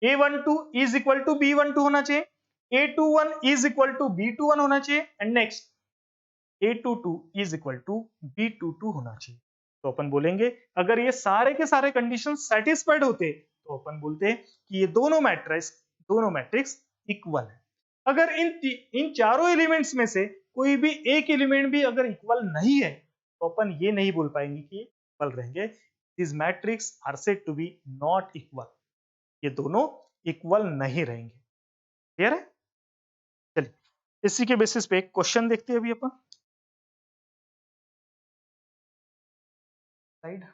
A12 is equal to B12 होना चाहिए, A21 is equal to B21 होना चाहिए, and next A22 is equal to B22 होना चाहिए। तो अपन बोलेंगे अगर ये सारे के सारे कंडीशन सेटिस्फाइड होते तो अपन बोलते हैं कि ये दोनों मैट्रिक्स इक्वल है। अगर इन चारों एलिमेंट्स में से कोई भी एक एलिमेंट भी अगर इक्वल नहीं है तो अपन ये नहीं बोल पाएंगे कि इक्वल रहेंगे, this matrix are said to be not equal, ये दोनों इक्वल नहीं रहेंगे। क्लियर है? चलिए इसी के बेसिस पे एक क्वेश्चन देखते हैं अभी अपन। साइड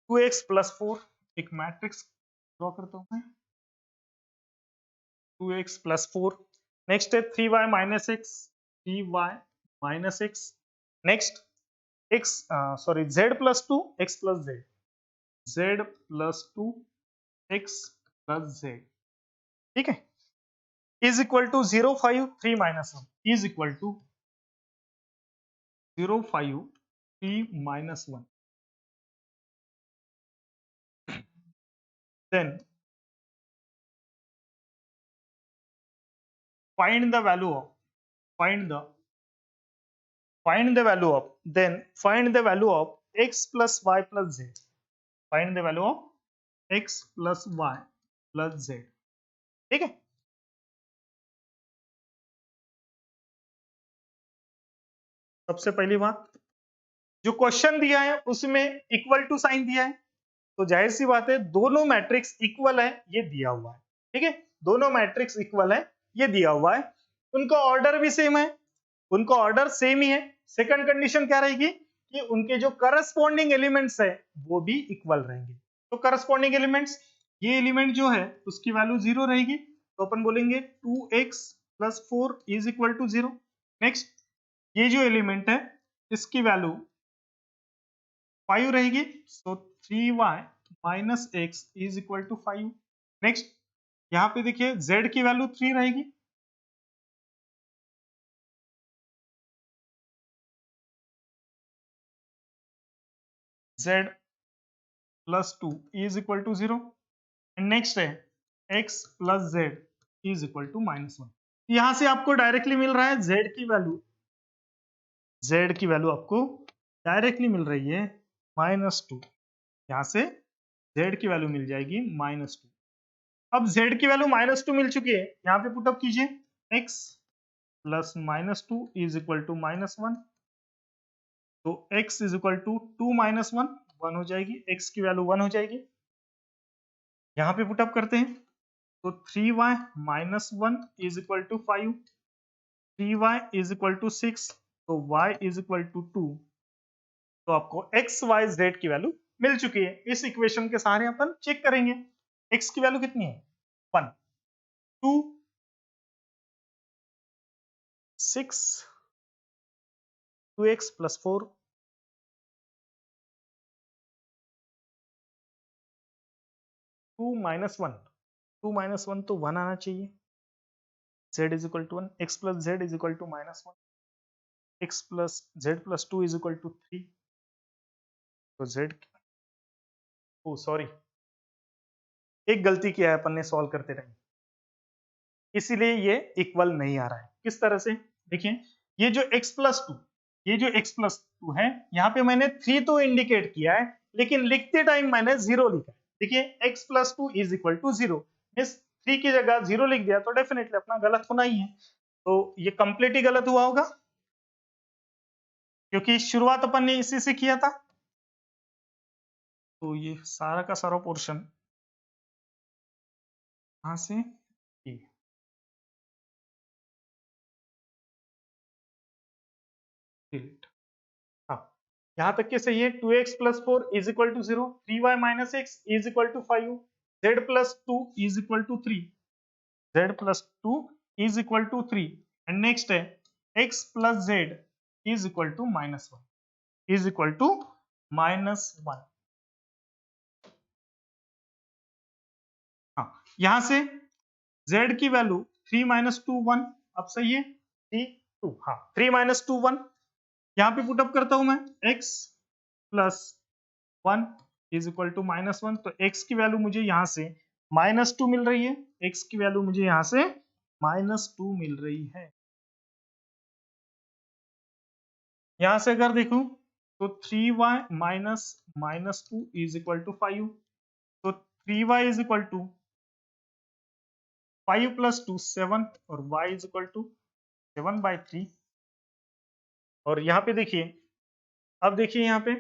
2x प्लस 4 एक मैट्रिक्स ड्रॉ करता हूं मैं। 2x प्लस 4, नेक्स्ट है 3y minus X, 3y minus X, next x sorry z plus 2 x plus z, z plus 2 x plus z, ठीक है, is equal to 0 5 3 minus 1 is equal to 0 5 3 minus 1, then find the value of find the value of then find the value of x plus y plus z, find the value of x plus y plus z, ठीक है। सबसे पहली बात, जो question दिया है उसमें equal to sign दिया है, तो जाहिर सी बात है दोनों मैट्रिक्स इक्वल है, ये दिया हुआ है, ठीक है, दोनों मैट्रिक्स इक्वल है, ये दिया हुआ है, उनका ऑर्डर भी सेम है, उनका ऑर्डर सेम ही है। सेकंड कंडीशन क्या रहेगी कि उनके जो करस्पॉन्डिंग एलिमेंट्स है वो भी इक्वल रहेंगे। तो करस्पॉन्डिंग एलिमेंट्स, ये एलिमेंट जो है उसकी वैल्यू 0 रहेगी, तो अपन बोलेंगे 2x plus 4 is equal to 0। Next ये जो एलिमेंट है इसकी वैल्यू 5 रहेगी, तो 3y minus x is equal to 5। Next यहाँ पे देखिए z की वैल्यू 3 रहेगी, z plus 2 is equal to 0, and next है x plus z is equal to minus 1। यहां से आपको डायरेक्टली मिल रहा है z की वैल्यू आपको डायरेक्टली मिल रही है -2, यहां से z की वैल्यू मिल जाएगी -2। अब z की वैल्यू -2 मिल चुकी है, यहाँ पे पुटअप कीजिए x plus -2 is equal to -1, तो x is equal to 2 minus 1 1 हो जाएगी, x की वैल्यू 1 हो जाएगी, यहाँ पे पुटअप करते हैं, तो 3y minus 1 is equal to 5, 3y is equal to 6, तो y इज इक्वल टू 2, तो आपको x y z की वैल्यू मिल चुकी है। इस इक्वेशन के सहारे अपन चेक करेंगे x की वैल्यू कितनी है 1, 2, 6, 2x प्लस 4, 2 माइनस 1, 2 माइनस 1 तो 1 आना चाहिए, z is equal to 1, x plus z is equal to -1, x plus z plus 2 is equal to 3, तो z, ओ सॉरी एक गलती किया है अपन ने सॉल्व करते टाइम, इसीलिए ये इक्वल नहीं आ रहा है। किस तरह से देखिए, ये जो x प्लस 2, ये जो x प्लस 2 है, यहाँ पे मैंने 3 तो इंडिकेट किया है, लेकिन लिखते टाइम मैंने 0 लिखा है। देखिए x plus 2 is equal to 0, means 3 की जगह 0 लिख दिया, तो डेफिनेटली अपना गलत होना ही है, तो ये कंप्लीट ही गलत हुआ होगा, क्योंकि शुरुआत अपन ने इसी से किया था। तो ये सारा का सारा पोर्शन कहां से, ये डिलीट, हाँ यहाँ तक के सही है। 2x plus 4 is equal to 0, 3y minus x is equal to 5, z plus 2 is equal to 3, z plus 2 is equal to 3, and next है x plus z is equal to -1, is equal to -1। हाँ यहाँ से z की value 3 minus 2 1, अब सही है 3 2, हाँ 3 minus 2 1, यहाँ पे पुटअप करता हूं मैं x plus 1 is equal to -1, तो x की वैल्यू मुझे यहाँ से -2 मिल रही है, x की वैल्यू मुझे यहाँ से -2 मिल रही है। यहाँ से अगर देखूं तो 3y minus 2 is equal to 5, तो 3y is equal to 5 plus 2 7, और y इज इक्वल टू 7/3, और यहाँ पे देखिए, अब देखिए यहाँ पे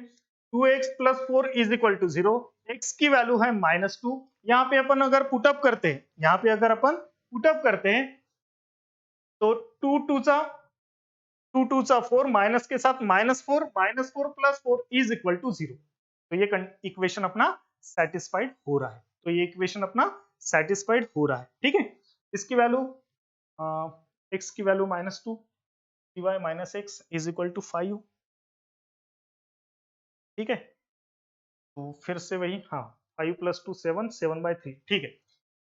2x plus 4 is equal to 0, x की वैल्यू है -2। यहाँ पे अपन अगर पुटअप करते हैं, यहाँ पे अगर अपन पुटअप करते हैं तो 2 टू 4, माइनस के साथ -4, -4 प्लस 4 इज इक्वल टू 0। तो ये इक्वेशन अपना सेटिस्फाइड हो रहा है, तो ये इक्वेशन अपना सेटिस्फाइड हो रहा है, ठीक है। इसकी वैल्यू x की value -2 y minus x is equal to 5, ठीक है। तो फिर से वही, हाँ 5 प्लस 2 7, 7/3, ठीक है।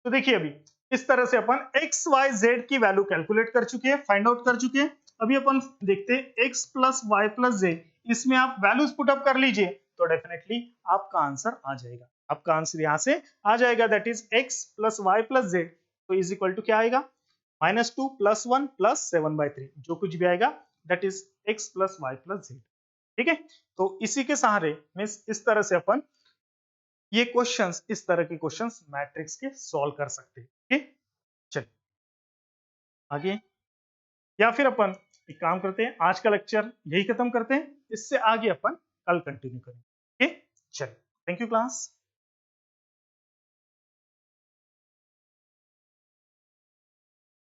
तो देखिए अभी इस तरह से अपन एक्स वाई जेड की वैल्यू कैलकुलेट कर चुके हैं, फाइंड आउट कर चुके हैं। अभी अपन देखते हैं x plus y plus z, इसमें आप वैल्यूज पुटअप कर लीजिए तो डेफिनेटली आपका आंसर आ जाएगा। आपका आंसर यहाँ से आ जाएगा, that is x plus y plus z, तो इज इक्वल टू क्या आएगा, -2 प्लस 1 प्लस 7/3, जो कुछ भी आएगा that is x plus y plus z, ठीक है। तो इसी के सहारे में इस तरह से अपन ये क्वेश्चंस, इस तरह के क्वेश्चंस मैट्रिक्स के सॉल्व कर सकते हैं, ठीक। चलिए आगे, या फिर अपन एक काम करते हैं, आज का लेक्चर यही खत्म करते हैं, इससे आगे अपन कल कंटिन्यू करेंगे, ठीक। चलिए, थैंक यू क्लास।